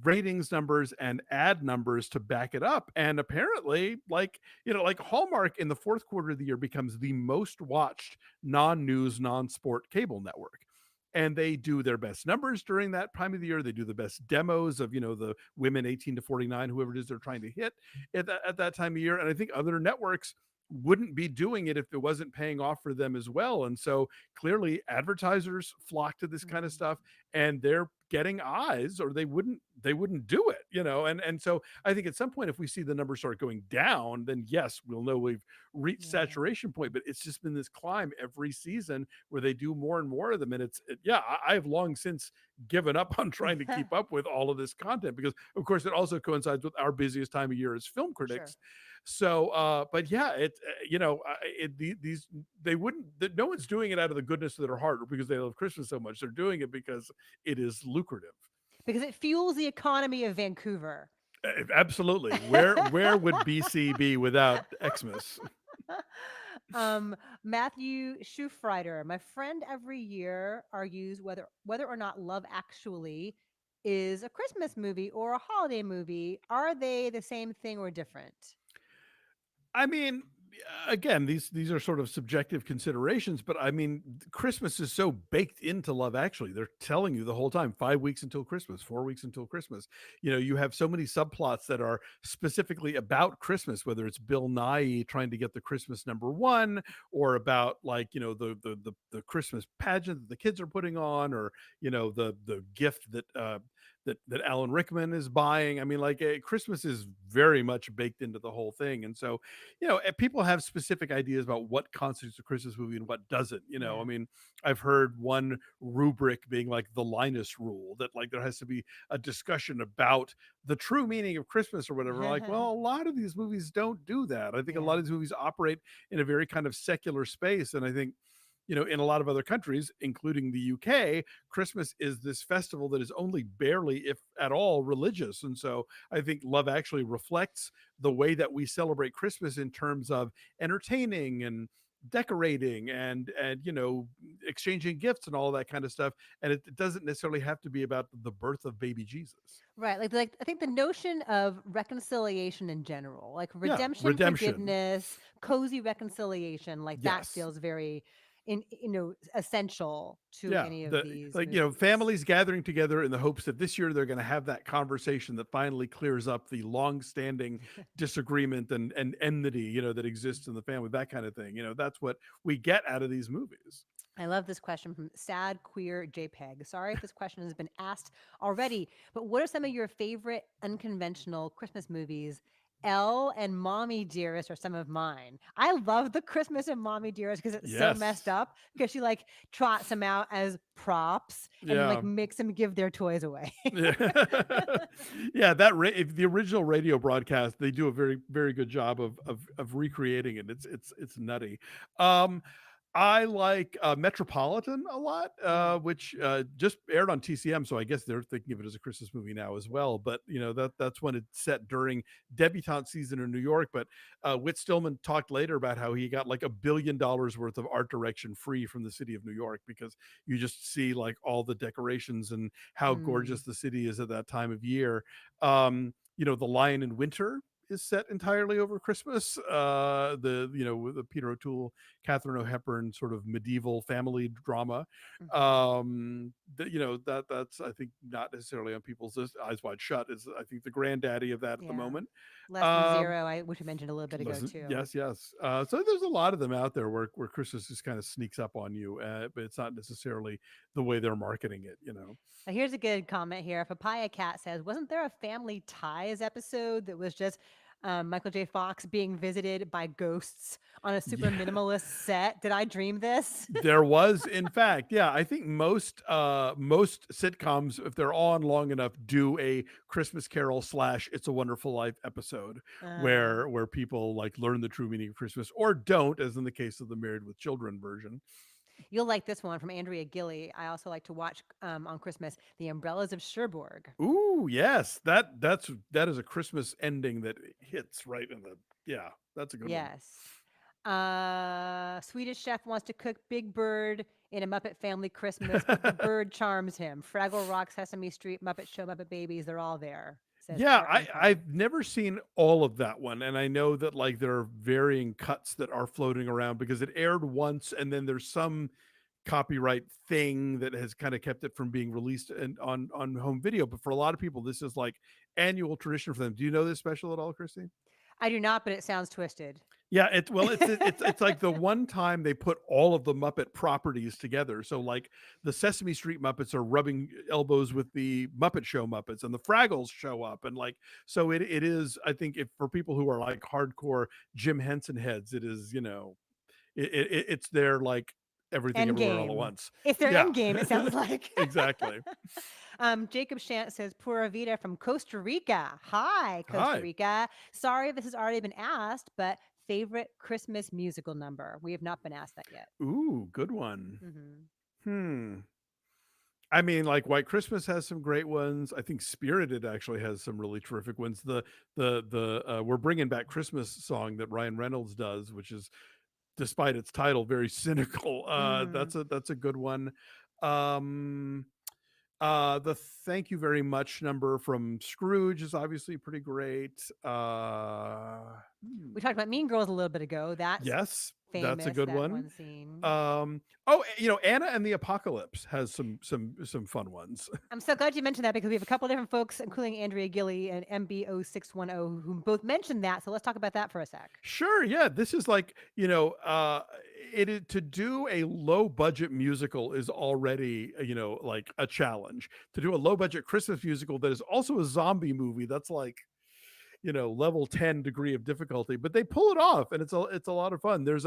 [SPEAKER 2] ratings numbers and ad numbers to back it up. And apparently, like, you know, like Hallmark in the fourth quarter of the year becomes the most watched non-news, non-sport cable network. And they do their best numbers during that time of the year. They do the best demos of, you know, the women 18 to 49, whoever it is they're trying to hit at that time of year. And I think other networks wouldn't be doing it if it wasn't paying off for them as well. And so clearly advertisers flock to this kind of
[SPEAKER 1] Mhm.
[SPEAKER 2] stuff, and they're getting eyes, or they wouldn't they wouldn't do it, and so I think at some point if we see the numbers start going down, then yes, we'll know we've reached
[SPEAKER 1] Yeah.
[SPEAKER 2] saturation point. But it's just been this climb every season where they do more and more of them, and yeah, I have long since given up on trying to keep up with all of this content because of course it also coincides with our busiest time of year as film
[SPEAKER 1] Sure.
[SPEAKER 2] critics. So but yeah, these they wouldn't no one's doing it out of the goodness of their heart or because they love Christmas so much. They're doing it because it is lucrative.
[SPEAKER 1] Because it fuels the economy of Vancouver.
[SPEAKER 2] Absolutely. Where would BC be without Xmas?
[SPEAKER 1] um, Matthew Schufreider, my friend every year argues whether or not Love Actually is a Christmas movie or a holiday movie. Are they the same thing or different?
[SPEAKER 2] I mean, again, these are sort of subjective considerations, but I mean, Christmas is so baked into Love Actually. They're telling you the whole time, 5 weeks until Christmas, 4 weeks until Christmas. You have so many subplots that are specifically about Christmas, whether it's Bill Nye trying to get the Christmas number one, or about like the Christmas pageant that the kids are putting on, or the gift that Alan Rickman is buying. I mean, like Christmas is very much baked into the whole thing, and so people have specific ideas about what constitutes a Christmas movie and what doesn't. I
[SPEAKER 1] Yeah.
[SPEAKER 2] mean, I've heard one rubric being like the Linus rule, that like there has to be a discussion about the true meaning of Christmas or whatever. Like, well, a lot of these movies don't do that. I think a
[SPEAKER 1] Yeah.
[SPEAKER 2] lot of these movies operate in a very kind of secular space. And I think, in a lot of other countries, including the UK, Christmas is this festival that is only barely, if at all, religious. And so I think Love actually reflects the way that we celebrate Christmas in terms of entertaining and decorating and exchanging gifts and all that kind of stuff. And it doesn't necessarily have to be about the birth of baby Jesus.
[SPEAKER 1] Right. Like I think the notion of reconciliation in general, like
[SPEAKER 2] Yeah,
[SPEAKER 1] redemption,
[SPEAKER 2] redemption.
[SPEAKER 1] forgiveness, cozy reconciliation, like that
[SPEAKER 2] Yes.
[SPEAKER 1] feels very essential to
[SPEAKER 2] Yeah,
[SPEAKER 1] any of
[SPEAKER 2] the
[SPEAKER 1] these
[SPEAKER 2] like
[SPEAKER 1] movies.
[SPEAKER 2] families gathering together in the hopes that this year they're going to have that conversation that finally clears up the long-standing disagreement and enmity that exists in the family, that kind of thing. That's what we get out of these movies.
[SPEAKER 1] I love this question from Sad Queer JPEG. Sorry if this question has been asked already, but what are some of your favorite unconventional Christmas movies? Elle and Mommy Dearest are some of mine. I love the Christmas and Mommy Dearest because it's so messed
[SPEAKER 2] Yes.
[SPEAKER 1] up because she like trots them out as props and like
[SPEAKER 2] Yeah.
[SPEAKER 1] makes them give their toys away.
[SPEAKER 2] Yeah. Yeah, if the original radio broadcast, they do a very very good job of recreating it. It's nutty. Um I like Metropolitan a lot,
[SPEAKER 1] Mm,
[SPEAKER 2] which just aired on TCM, so I guess they're thinking of it as a Christmas movie now as well. But that's when it's set during debutante season in New York. But Whit Stillman talked later about how he got like $1 billion worth of art direction free from the city of New York because you just see like all the decorations and how
[SPEAKER 1] mm,
[SPEAKER 2] gorgeous the city is at that time of year. The Lion in Winter is set entirely over Christmas. With the Peter O'Toole, Catherine O'Hepburn sort of medieval family drama.
[SPEAKER 1] mhm.
[SPEAKER 2] That's I think not necessarily on people's list. Eyes Wide Shut is I think the granddaddy of that at the
[SPEAKER 1] Yeah.
[SPEAKER 2] moment.
[SPEAKER 1] Less than
[SPEAKER 2] Um,
[SPEAKER 1] zero, which we mentioned a little bit ago
[SPEAKER 2] Listen,
[SPEAKER 1] too.
[SPEAKER 2] yes, yes. So there's a lot of them out there where Christmas just kind of sneaks up on you, but it's not necessarily the way they're marketing it.
[SPEAKER 1] Now, here's a good comment here. Papaya Cat says, "Wasn't there a Family Ties episode that was just Michael J. Fox being visited by ghosts on a super
[SPEAKER 2] Yeah.
[SPEAKER 1] minimalist set? Did I dream this?"
[SPEAKER 2] There was, in fact, yeah. I think most sitcoms, if they're on long enough, do a Christmas Carol / It's a Wonderful Life episode
[SPEAKER 1] uh,
[SPEAKER 2] where people like learn the true meaning of Christmas or don't, as in the case of the Married with Children version.
[SPEAKER 1] you'll like this one from Andrea Gilly. I also like to watch on Christmas The Umbrellas of Cherbourg.
[SPEAKER 2] Ooh, yes, that is a Christmas ending that hits right in the yeah. That's a good one.
[SPEAKER 1] Yes. Swedish chef wants to cook Big Bird in a Muppet Family Christmas, but the bird charms him. Fraggle Rock, Sesame Street, Muppet Show, Muppet Babies, they're all there, says
[SPEAKER 2] Yeah,
[SPEAKER 1] Aaron Carr.
[SPEAKER 2] I've never seen all of that one, and I know that like there are varying cuts that are floating around because it aired once, and then there's some copyright thing that has kind of kept it from being released on home video. But for a lot of people, this is like annual tradition for them. Do you know this special at all, Christy?
[SPEAKER 1] I do not, but it sounds twisted.
[SPEAKER 2] Yeah, it's like the one time they put all of the Muppet properties together. So like the Sesame Street Muppets are rubbing elbows with the Muppet Show Muppets, and the Fraggles show up, and like so it is. I think if for people who are like hardcore Jim Henson heads, it is it's their like everything
[SPEAKER 1] End
[SPEAKER 2] everywhere all at
[SPEAKER 1] game.
[SPEAKER 2] once.
[SPEAKER 1] It's their
[SPEAKER 2] Yeah,
[SPEAKER 1] end game, it sounds like.
[SPEAKER 2] exactly.
[SPEAKER 1] Jacob Shant says, Pura Vida from Costa Rica. Hi, Costa
[SPEAKER 2] Hi.
[SPEAKER 1] Rica. Sorry if this has already been asked, but favorite Christmas musical number? We have not been asked that yet.
[SPEAKER 2] Ooh, good one.
[SPEAKER 1] Hmm.
[SPEAKER 2] Hmm. I mean, like White Christmas has some great ones. I think Spirited actually has some really terrific ones. The We're Bringing Back Christmas song that Ryan Reynolds does, which is despite its title very cynical.
[SPEAKER 1] Hmm.
[SPEAKER 2] That's a good one. Um the Thank You Very Much number from Scrooge is obviously pretty great.
[SPEAKER 1] We talked about Mean Girls a little bit ago. That's
[SPEAKER 2] Yes, that's a
[SPEAKER 1] famous,
[SPEAKER 2] good
[SPEAKER 1] that
[SPEAKER 2] one.
[SPEAKER 1] one scene.
[SPEAKER 2] Anna and the Apocalypse has some fun ones.
[SPEAKER 1] I'm so glad you mentioned that because we have a couple different folks, including Andrea Gilly and MB0610, who both mentioned that. So let's talk about that for a sec.
[SPEAKER 2] Sure, yeah, this is like, to do a low budget musical is already, like a challenge. To do a low budget Christmas musical that is also a zombie movie, that's like, level 10 degree of difficulty, but they pull it off and it's a lot of fun. There's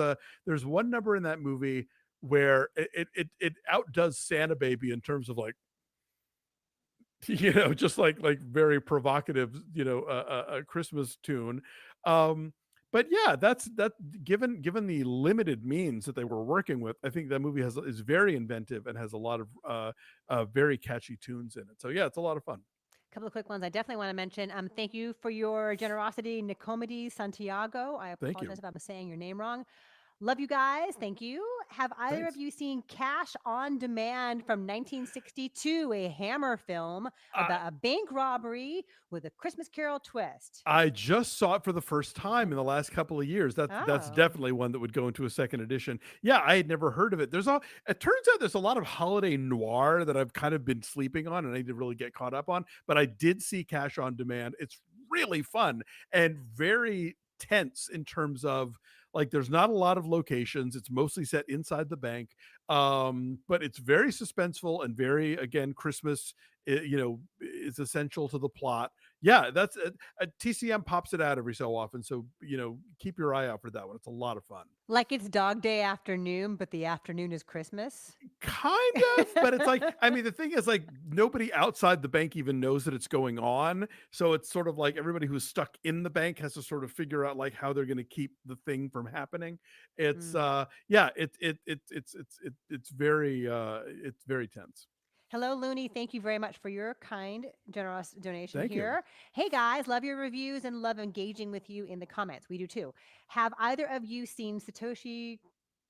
[SPEAKER 2] one number in that movie where it outdoes Santa Baby in terms of like just like very provocative, Christmas tune. Um, but yeah, that's that given the limited means that they were working with, I think that movie is very inventive and has a lot of very catchy tunes in it. So yeah, it's a lot of fun.
[SPEAKER 1] A couple of quick ones I definitely want to mention. Thank you for your generosity, Nicomedy Santiago. I
[SPEAKER 2] Thank
[SPEAKER 1] apologize
[SPEAKER 2] you.
[SPEAKER 1] if I'm saying your name wrong. Love you guys. Thank you. Have either of
[SPEAKER 2] Thanks.
[SPEAKER 1] you seen Cash on Demand from 1962, a Hammer film
[SPEAKER 2] I
[SPEAKER 1] about a bank robbery with a Christmas Carol twist?
[SPEAKER 2] I just saw it for the first time in the last couple of years. That's
[SPEAKER 1] Oh.
[SPEAKER 2] definitely one that would go into a second edition. Yeah, I had never heard of it. It turns out there's a lot of holiday noir that I've kind of been sleeping on and I need to really get caught up on, but I did see Cash on Demand. It's really fun and very tense in terms of like there's not a lot of locations. It's mostly set inside the bank. But it's very suspenseful and very again Christmas is essential to the plot. Yeah, that's TCM pops it out every so often, so keep your eye out for that one. It's a lot of fun.
[SPEAKER 1] Like it's Dog Day afternoon, but the afternoon is Christmas?
[SPEAKER 2] Kind of, but it's like I mean, the thing is like nobody outside the bank even knows that it's going on, so it's sort of like everybody who's stuck in the bank has to sort of figure out like how they're going to keep the thing from happening. It's
[SPEAKER 1] Mm.
[SPEAKER 2] yeah, it's very tense.
[SPEAKER 1] Hello, Looney. Thank you very much for your kind, generous donation
[SPEAKER 2] Thank you.
[SPEAKER 1] here. Hey, guys, love your reviews and love engaging with you in the comments. We do too. Have either of you seen Satoshi?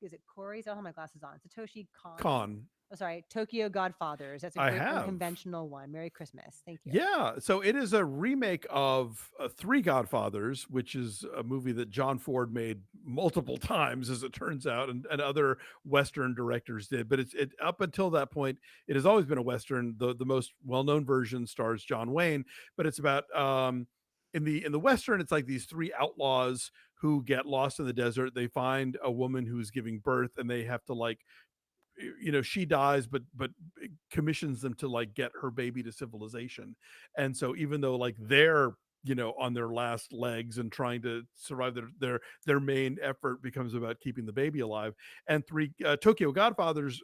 [SPEAKER 1] Is it Corey's? I don't have my glasses on. Satoshi Kon's?
[SPEAKER 2] Con.
[SPEAKER 1] Oh, sorry, Tokyo Godfathers. That's a
[SPEAKER 2] I
[SPEAKER 1] great
[SPEAKER 2] have.
[SPEAKER 1] unconventional one. Merry Christmas. Thank you.
[SPEAKER 2] Yeah, so it is a remake of Three Godfathers, which is a movie that John Ford made multiple times, as it turns out, and other Western directors did. But it up until that point, it has always been a Western. The most well known version stars John Wayne, but it's about in the Western, it's like these three outlaws who get lost in the desert. They find a woman who's giving birth, and they have to like she dies but commissions them to like get her baby to civilization. And so even though like they're on their last legs and trying to survive, their main effort becomes about keeping the baby alive. And Tokyo Godfathers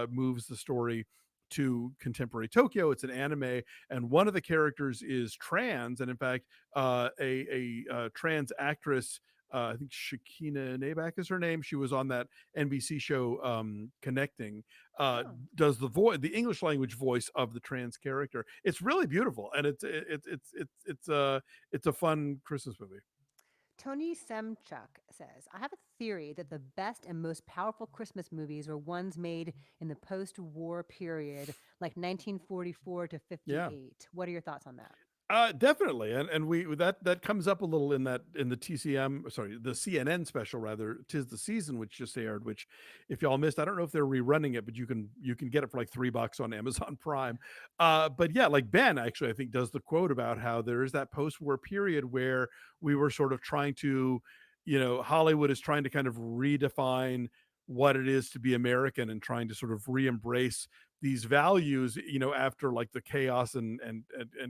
[SPEAKER 2] moves the story to contemporary Tokyo. It's an anime, and one of the characters is trans, and in fact, a trans actress. I think Shakina Nabak is her name. She was on that NBC show Connecting.
[SPEAKER 1] Oh.
[SPEAKER 2] Does the English language voice of the trans character? It's really beautiful, and it's a fun Christmas movie.
[SPEAKER 1] Tony Semchuk says, I have a theory that the best and most powerful Christmas movies were ones made in the post war period, like 1944 to
[SPEAKER 2] Yeah.
[SPEAKER 1] 58. What are your thoughts on that?
[SPEAKER 2] Definitely, and we that comes up a little in the TCM, sorry, the CNN special rather, "Tis the Season," which just aired. Which, if y'all missed, I don't know if they're rerunning it, but you can get it for like $3 on Amazon Prime. But yeah, like Ben actually, I think does the quote about how there is that post-war period where we were sort of trying to Hollywood is trying to kind of redefine what it is to be American and trying to sort of re-embrace these values, after like the chaos and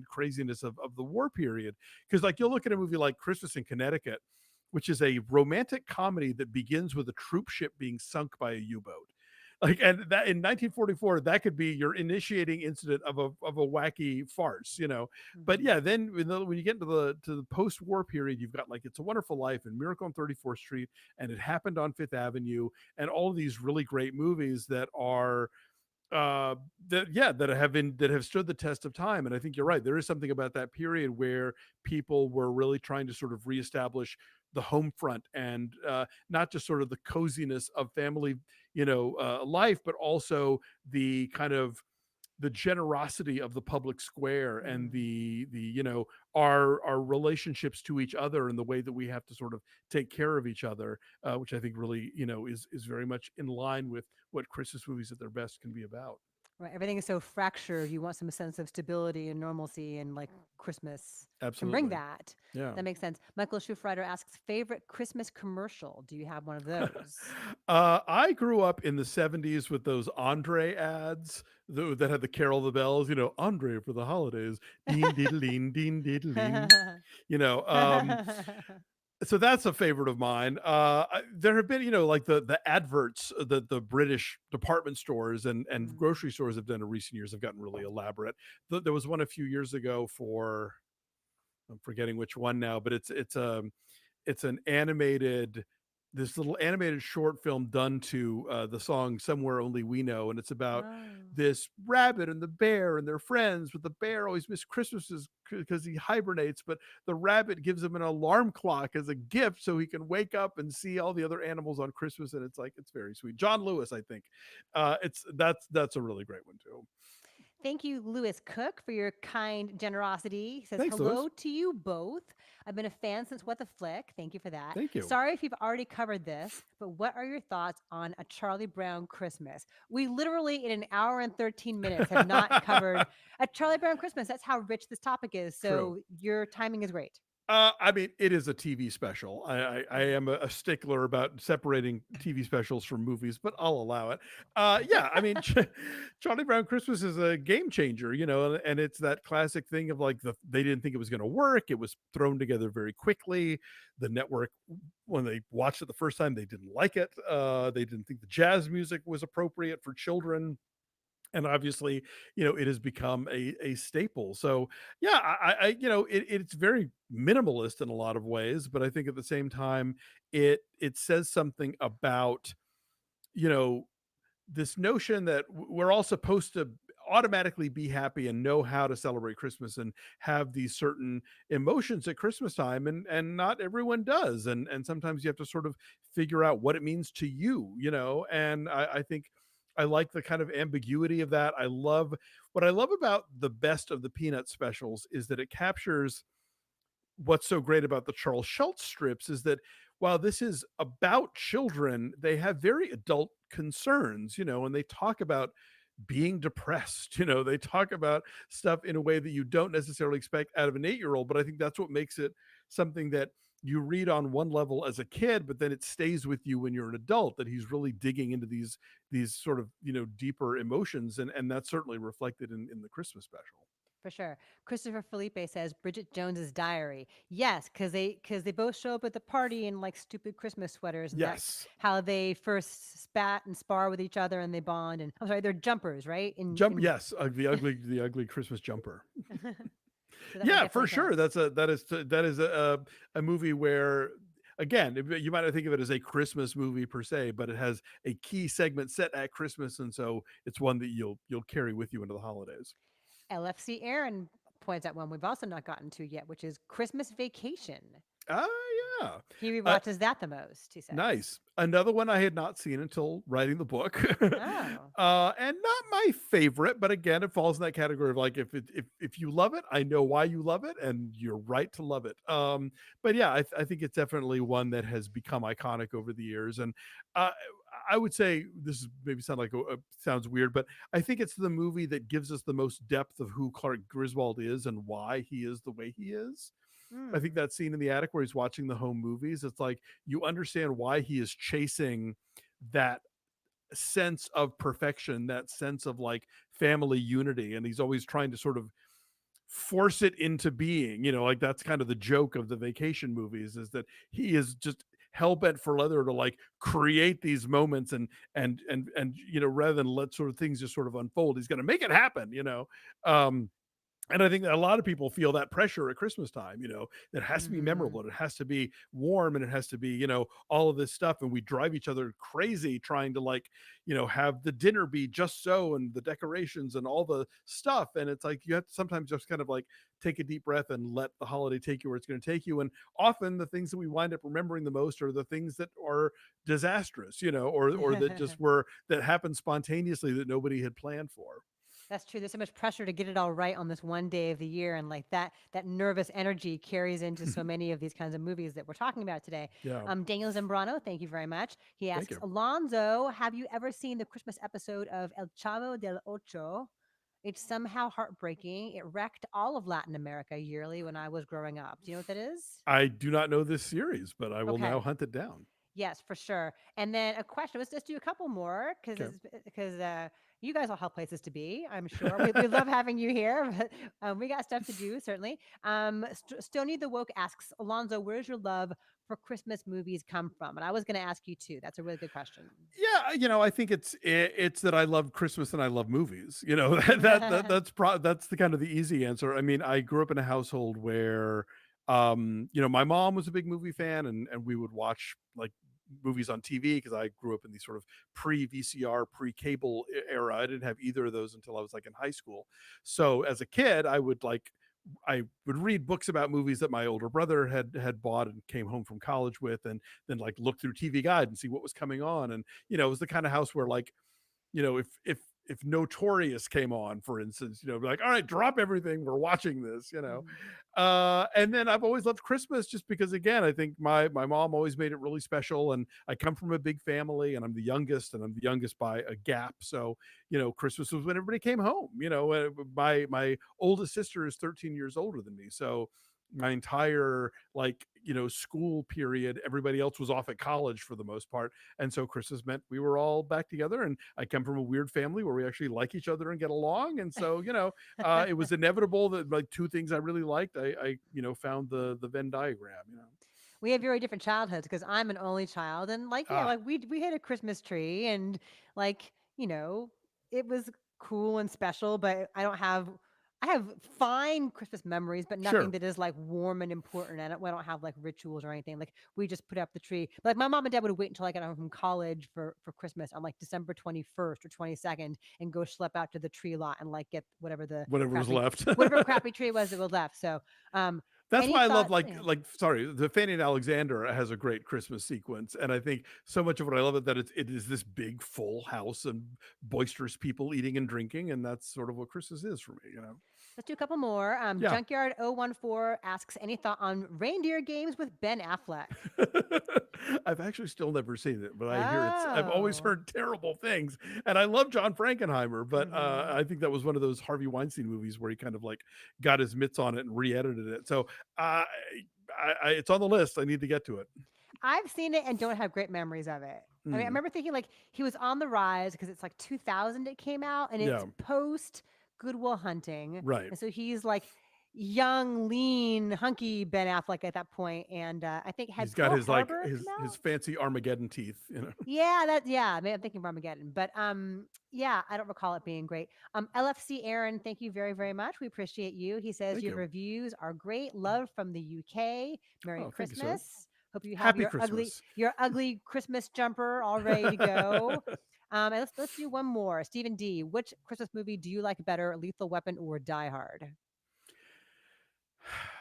[SPEAKER 2] craziness of the war period. Because like you'll look at a movie like Christmas in Connecticut, which is a romantic comedy that begins with a troop ship being sunk by a U-boat. Like, and that in 1944, that could be your initiating incident of a wacky farce. But
[SPEAKER 1] Mhm.
[SPEAKER 2] yeah, then when you get to the post-war period, you've got like It's a Wonderful Life and Miracle on 34th Street, and It Happened on Fifth Avenue, and all of these really great movies that are uh that have stood the test of time. And I think you're right, there is something about that period where people were really trying to sort of reestablish the home front, and not just sort of the coziness of family life, but also the kind of the generosity of the public square, and
[SPEAKER 1] Mm.
[SPEAKER 2] our relationships to each other, and the way that we have to sort of take care of each other, which I think really is very much in line with what Christmas movies at their best can be about.
[SPEAKER 1] Right. Everything is so fractured. You want some sense of stability and normalcy, and like Christmas can bring
[SPEAKER 2] Absolutely.
[SPEAKER 1] that.
[SPEAKER 2] Yeah.
[SPEAKER 1] That makes sense. Michael Schufrider asks, favorite Christmas commercial. Do you have one of those?
[SPEAKER 2] I grew up in the 70s with those Andre ads that had the Carol of the Bells, Andre for the holidays, deen diddling, deen diddling. You know, um, so that's a favorite of mine. There have been, like the adverts that the British department stores and
[SPEAKER 1] Mm.
[SPEAKER 2] grocery stores have done in recent years have gotten really elaborate. There was one a few years ago for, I'm forgetting which one now, but it's an animated, this little animated short film done to the song Somewhere Only We Know, and it's about
[SPEAKER 1] Oh.
[SPEAKER 2] this rabbit and the bear and their friends, but the bear always misses Christmases because he hibernates, but the rabbit gives him an alarm clock as a gift so he can wake up and see all the other animals on Christmas. And it's very sweet. John Lewis, I think. It's That's a really great one too.
[SPEAKER 1] Thank you, Lewis Cook, for your kind generosity. He says,
[SPEAKER 2] Thanks, Lewis.
[SPEAKER 1] hello to you both. I've been a fan since What the Flick. Thank you for that.
[SPEAKER 2] Thank you.
[SPEAKER 1] Sorry if you've already covered this, but what are your thoughts on A Charlie Brown Christmas? We literally, in an hour and 13 minutes, have not covered A Charlie Brown Christmas. That's how rich this topic is.
[SPEAKER 2] True.
[SPEAKER 1] So your timing is great.
[SPEAKER 2] I mean, it is a TV special. I am a stickler about separating TV specials from movies, but I'll allow it. Yeah, I mean, Charlie Brown Christmas is a game changer, and it's that classic thing of like they didn't think it was going to work. It was thrown together very quickly. The network, when they watched it the first time, they didn't like it. They didn't think the jazz music was appropriate for children, and obviously it has become a staple. So yeah, it's very minimalist in a lot of ways, but I think at the same time it says something about you know this notion that we're all supposed to automatically be happy and know how to celebrate Christmas and have these certain emotions at Christmas time, and not everyone does, and sometimes you have to sort of figure out what it means to you. And I think I like the kind of ambiguity of that. What I love about the best of the Peanut specials is that it captures what's so great about the Charles Schultz strips, is that while this is about children, they have very adult concerns, and they talk about being depressed. They talk about stuff in a way that you don't necessarily expect out of an 8-year old. But I think that's what makes it something that you read on one level as a kid, but then it stays with you when you're an adult, that he's really digging into these sort of, deeper emotions. And that's certainly reflected in the Christmas special.
[SPEAKER 1] For sure. Christopher Felipe says Bridget Jones's Diary. Yes, because they both show up at the party in like stupid Christmas sweaters, and that's
[SPEAKER 2] Yes.
[SPEAKER 1] how they first spat and spar with each other and they bond. And I'm sorry, they're jumpers, right?
[SPEAKER 2] Jump,
[SPEAKER 1] In
[SPEAKER 2] yes, the ugly Christmas jumper.
[SPEAKER 1] so that would
[SPEAKER 2] Yeah, for
[SPEAKER 1] definitely
[SPEAKER 2] sure.
[SPEAKER 1] count.
[SPEAKER 2] That is a movie where, again, you might not think of it as a Christmas movie per se, but it has a key segment set at Christmas, and so it's one that you'll carry with you into the holidays.
[SPEAKER 1] LFC Aaron points out one we've also not gotten to yet, which is Christmas Vacation.
[SPEAKER 2] Ah, yeah.
[SPEAKER 1] He
[SPEAKER 2] Uh,
[SPEAKER 1] rewatches that the most, he says.
[SPEAKER 2] Nice. Another one I had not seen until writing the book,
[SPEAKER 1] Oh,
[SPEAKER 2] and not my favorite, but again, it falls in that category of like, if you love it, I know why you love it, and you're right to love it. But yeah, I think it's definitely one that has become iconic over the years, and uh, I would say this is maybe sounds weird, but I think it's the movie that gives us the most depth of who Clark Griswold is and why he is the way he is. I think
[SPEAKER 1] Mm.
[SPEAKER 2] that scene in the attic where he's watching the home movies, it's like you understand why he is chasing that sense of perfection, that sense of like family unity, and he's always trying to sort of force it into being. Like that's kind of the joke of the vacation movies, is that he is just hell bent for leather to like create these moments, and rather than let sort of things just sort of unfold, he's going to make it happen. um and I think that a lot of people feel that pressure at Christmas time. It has to be
[SPEAKER 1] Hmm.
[SPEAKER 2] memorable, it has to be warm, and it has to be, all of this stuff. And we drive each other crazy trying to like, have the dinner be just so, and the decorations and all the stuff. And it's like you have to sometimes just kind of like take a deep breath and let the holiday take you where it's going to take you. And often the things that we wind up remembering the most are the things that are disastrous, or that just were that happened spontaneously that nobody had planned for.
[SPEAKER 1] That's true. There's so much pressure to get it all right on this one day of the year, and like that nervous energy carries into so many of these kinds of movies that we're talking about today.
[SPEAKER 2] Yeah.
[SPEAKER 1] Daniel Zambrano, thank you very much. He
[SPEAKER 2] Thank
[SPEAKER 1] asks,
[SPEAKER 2] you.
[SPEAKER 1] Alonzo, have you ever seen the Christmas episode of El Chavo del Ocho? It's somehow heartbreaking. It wrecked all of Latin America yearly when I was growing up. Do you know what that is?
[SPEAKER 2] I do not know this series, but I will now
[SPEAKER 1] Okay.
[SPEAKER 2] hunt it down.
[SPEAKER 1] Yes, for sure. And then a question. Let's just do a couple more
[SPEAKER 2] Okay.
[SPEAKER 1] because you guys all have places to be. I'm sure we love having you here, but we got stuff to do certainly. Stony the Woke asks Alonzo, "Where's your love for Christmas movies come from?" And I was going to ask you too. That's a really good question.
[SPEAKER 2] Yeah, I think it's that I love Christmas and I love movies. That's the kind of the easy answer. I mean, I grew up in a household where my mom was a big movie fan, and we would watch like movies on TV because I grew up in the sort of pre-VCR, pre-cable era. I didn't have either of those until I was like in high school. So as a kid, I would read books about movies that my older brother had bought and came home from college with, and then like look through TV Guide and see what was coming on. And it was the kind of house where like, if Notorious came on, for instance, be like, all right, drop everything, we're watching this.
[SPEAKER 1] Mhm.
[SPEAKER 2] And then I've always loved Christmas just because, again, I think my mom always made it really special, and I come from a big family, and I'm the youngest, and I'm the youngest by a gap. So Christmas was when everybody came home. My oldest sister is 13 years older than me, so my entire like school period, everybody else was off at college for the most part, and so Christmas meant we were all back together. And I come from a weird family where we actually like each other and get along. And so, it was inevitable that like two things I really liked, I found the Venn diagram.
[SPEAKER 1] We have very different childhoods because I'm an only child, and like yeah,
[SPEAKER 2] Ah,
[SPEAKER 1] like we had a Christmas tree, and like it was cool and special. But I have fine Christmas memories, but nothing
[SPEAKER 2] sure.
[SPEAKER 1] that is like warm and important. And we don't have like rituals or anything. Like we just put up the tree. But like my mom and dad would wait until I got home from college for Christmas on like December 21st or 22nd and go schlep out to the tree lot and like get whatever the
[SPEAKER 2] Whatever was
[SPEAKER 1] crappy
[SPEAKER 2] left.
[SPEAKER 1] crappy tree was that was left. So um
[SPEAKER 2] That's
[SPEAKER 1] any
[SPEAKER 2] why I love
[SPEAKER 1] thoughts?
[SPEAKER 2] like
[SPEAKER 1] Yeah.
[SPEAKER 2] sorry, the Fanny and Alexander has a great Christmas sequence, and I think so much of what I love it that it is this big full house and boisterous people eating and drinking, and that's sort of what Christmas is for me.
[SPEAKER 1] Let's do a couple more.
[SPEAKER 2] Yeah.
[SPEAKER 1] Junkyard 014 asks any thought on Reindeer Games with Ben Affleck?
[SPEAKER 2] I've actually still never seen it, but I hear I've always
[SPEAKER 1] Oh.
[SPEAKER 2] heard terrible things, and I love John Frankenheimer, but
[SPEAKER 1] Hmm.
[SPEAKER 2] I think that was one of those Harvey Weinstein movies where he kind of like got his mitts on it and re-edited it. So uh, it's on the list. I need to get to it.
[SPEAKER 1] I've seen it and don't have great memories of it. I mean, I
[SPEAKER 2] Hmm.
[SPEAKER 1] remember thinking like he was on the rise because it's like 2000 it came out and it's
[SPEAKER 2] Yeah.
[SPEAKER 1] post Goodwill Hunting.
[SPEAKER 2] Right.
[SPEAKER 1] And so he's like young, lean, hunky Ben Affleck at that point. And I think had
[SPEAKER 2] He's got
[SPEAKER 1] Pearl
[SPEAKER 2] his like
[SPEAKER 1] Harbor come
[SPEAKER 2] his
[SPEAKER 1] out?
[SPEAKER 2] fancy Armageddon teeth.
[SPEAKER 1] Yeah, maybe I'm thinking of Armageddon. But yeah, I don't recall it being great. LFC Aaron, thank you very, very much. We appreciate you. He says
[SPEAKER 2] Thank
[SPEAKER 1] your
[SPEAKER 2] you.
[SPEAKER 1] reviews are great. Love from the UK. Merry
[SPEAKER 2] Oh, thank you, sir.
[SPEAKER 1] Christmas. Hope you have
[SPEAKER 2] Happy Christmas.
[SPEAKER 1] your ugly Christmas jumper all ready to go. And let's do one more. Stephen D. Which Christmas movie do you like better, Lethal Weapon or Die Hard?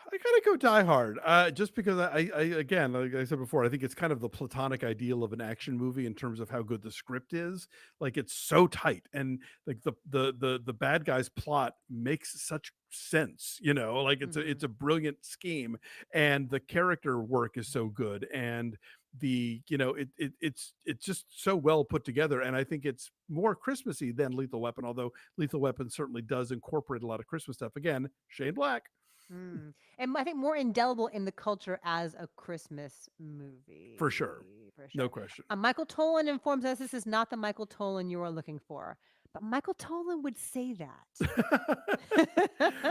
[SPEAKER 2] I gotta go Die Hard, just because I again, like I said before, I think it's kind of the platonic ideal of an action movie in terms of how good the script is. Like it's so tight, and like the bad guy's plot makes such sense. Like it's
[SPEAKER 1] Hmm.
[SPEAKER 2] a brilliant scheme, and the character work is so good, and it's just so well put together, and I think it's more Christmassy than Lethal Weapon, although Lethal Weapon certainly does incorporate a lot of Christmas stuff. Again, Shane Black.
[SPEAKER 1] And I think more indelible in the culture as a Christmas
[SPEAKER 2] For sure.
[SPEAKER 1] movie, for
[SPEAKER 2] No
[SPEAKER 1] sure.
[SPEAKER 2] question.
[SPEAKER 1] Michael Tolan informs us this is not the Michael Tolan you are looking for, but Michael Tolan would say that.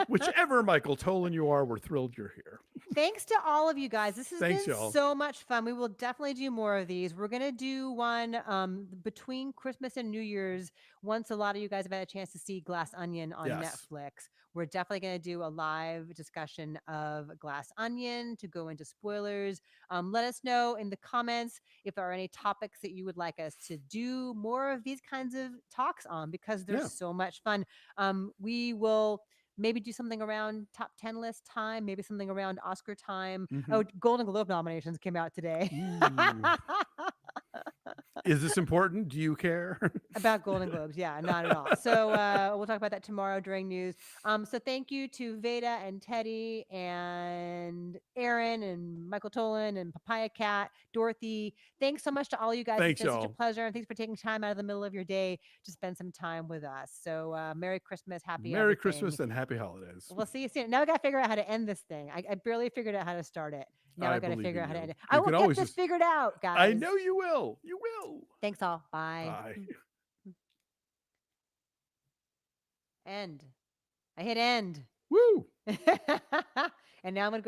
[SPEAKER 2] Whichever Michael Tolan you are, we're thrilled you're here.
[SPEAKER 1] Thanks to all of you guys. This has
[SPEAKER 2] Thanks,
[SPEAKER 1] been
[SPEAKER 2] y'all.
[SPEAKER 1] so much fun. We will definitely do more of these. We're going to do one between Christmas and New Year's once a lot of you guys have had a chance to see Glass Onion on
[SPEAKER 2] Yes.
[SPEAKER 1] Netflix. We're definitely going to do a live discussion of Glass Onion to go into spoilers. Let us know in the comments if there are any topics that you would like us to do more of these kinds of talks on because they're
[SPEAKER 2] Yeah.
[SPEAKER 1] so much fun. We will maybe do something around top 10 list time, maybe something around Oscar time.
[SPEAKER 2] Mm-hmm.
[SPEAKER 1] Oh, Golden Globe nominations came out today.
[SPEAKER 2] Ooh. Is this important? Do you care?
[SPEAKER 1] About Golden Globes, yeah, not at all. So we'll talk about that tomorrow during news. So thank you to Veda and Teddy and Aaron and Michael Tolan and Papaya Cat, Dorothy. Thanks so much to all you guys. It's
[SPEAKER 2] Thanks,
[SPEAKER 1] been such a
[SPEAKER 2] y'all.
[SPEAKER 1] pleasure, and thanks for taking time out of the middle of your day to spend some time with us. So Merry Christmas, happy
[SPEAKER 2] Merry
[SPEAKER 1] everything.
[SPEAKER 2] Christmas and happy holidays.
[SPEAKER 1] We'll see you soon. Now I got to figure out how to end this thing. I barely figured out how to start it. Now I
[SPEAKER 2] I
[SPEAKER 1] got to
[SPEAKER 2] believe
[SPEAKER 1] figure
[SPEAKER 2] in
[SPEAKER 1] out how to
[SPEAKER 2] you.
[SPEAKER 1] end it. I
[SPEAKER 2] You
[SPEAKER 1] will
[SPEAKER 2] can
[SPEAKER 1] get
[SPEAKER 2] always
[SPEAKER 1] this
[SPEAKER 2] just.
[SPEAKER 1] figured out,
[SPEAKER 2] I
[SPEAKER 1] guys.
[SPEAKER 2] know you will. You will.
[SPEAKER 1] Thanks all. Bye.
[SPEAKER 2] Bye.
[SPEAKER 1] End. I hit end.
[SPEAKER 2] Woo.
[SPEAKER 1] And now I'm going to go